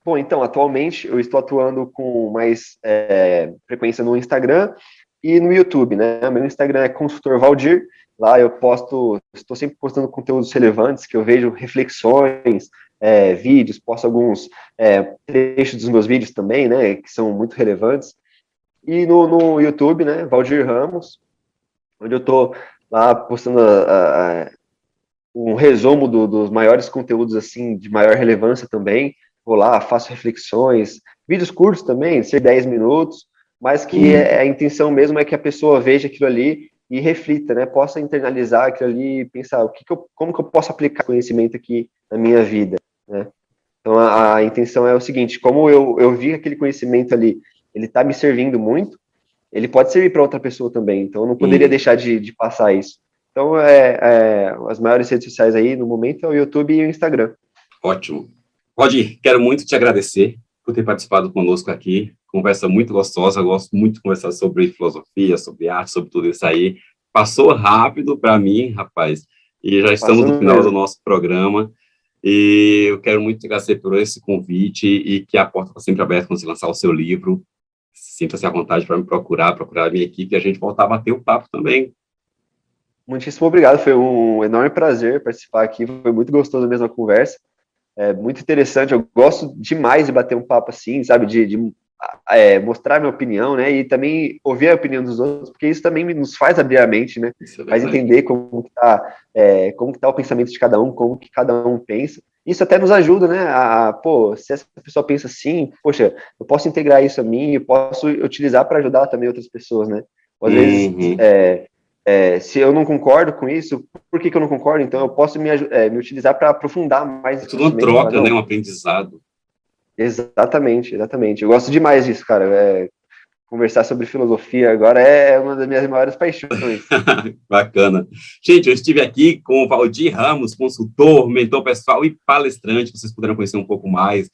S2: Bom, então, atualmente eu estou atuando com mais frequência no Instagram e no YouTube, né? Meu Instagram é Consultor Valdir, lá eu estou sempre postando conteúdos relevantes, que eu vejo reflexões, vídeos, posto alguns trechos dos meus vídeos também, né, que são muito relevantes. E no YouTube, né, Valdir Ramos, onde eu estou lá postando um resumo dos maiores conteúdos, assim, de maior relevância também. Vou lá, faço reflexões, vídeos curtos também, de ser 10 minutos, mas que a intenção mesmo é que a pessoa veja aquilo ali e reflita, né? Possa internalizar aquilo ali e pensar como que eu posso aplicar conhecimento aqui na minha vida, né? Então, a intenção é o seguinte, como eu vi aquele conhecimento ali, ele está me servindo muito, ele pode servir para outra pessoa também, então eu não poderia deixar de passar isso. Então, as maiores redes sociais aí, no momento, é o YouTube e o Instagram.
S1: Ótimo. Valdir, quero muito te agradecer por ter participado conosco aqui. Conversa muito gostosa, eu gosto muito de conversar sobre filosofia, sobre arte, sobre tudo isso aí. Passou rápido para mim, rapaz, e já estamos no final do nosso programa. E eu quero muito te agradecer por esse convite e que a porta está sempre aberta quando você lançar o seu livro. Sinta-se à vontade para me procurar a minha equipe e a gente voltar a bater o papo também.
S2: Muitíssimo obrigado, foi um enorme prazer participar aqui, foi muito gostoso mesmo a conversa. É muito interessante, eu gosto demais de bater um papo assim, sabe, de mostrar minha opinião, né, e também ouvir a opinião dos outros, porque isso também nos faz abrir a mente, né, faz entender como que tá o pensamento de cada um, como que cada um pensa. Isso até nos ajuda, né, se essa pessoa pensa assim, poxa, eu posso integrar isso a mim, eu posso utilizar para ajudar também outras pessoas, né. Às vezes, se eu não concordo com isso, por que eu não concordo? Então eu posso me utilizar para aprofundar mais.
S1: É tudo uma troca, né? Um aprendizado.
S2: Exatamente. Eu gosto demais disso, cara. Conversar sobre filosofia agora é uma das minhas maiores paixões.
S1: Bacana. Gente, eu estive aqui com o Valdir Ramos, consultor, mentor pessoal e palestrante. Vocês puderam conhecer um pouco mais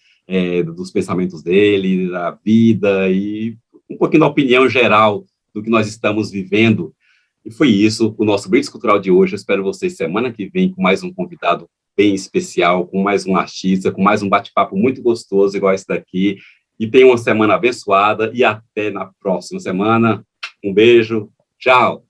S1: dos pensamentos dele, da vida e um pouquinho da opinião geral do que nós estamos vivendo. E foi isso, o nosso Blitz Cultural de hoje. Eu espero vocês semana que vem com mais um convidado bem especial, com mais um artista, com mais um bate-papo muito gostoso, igual esse daqui. E tenham uma semana abençoada e até na próxima semana. Um beijo, tchau!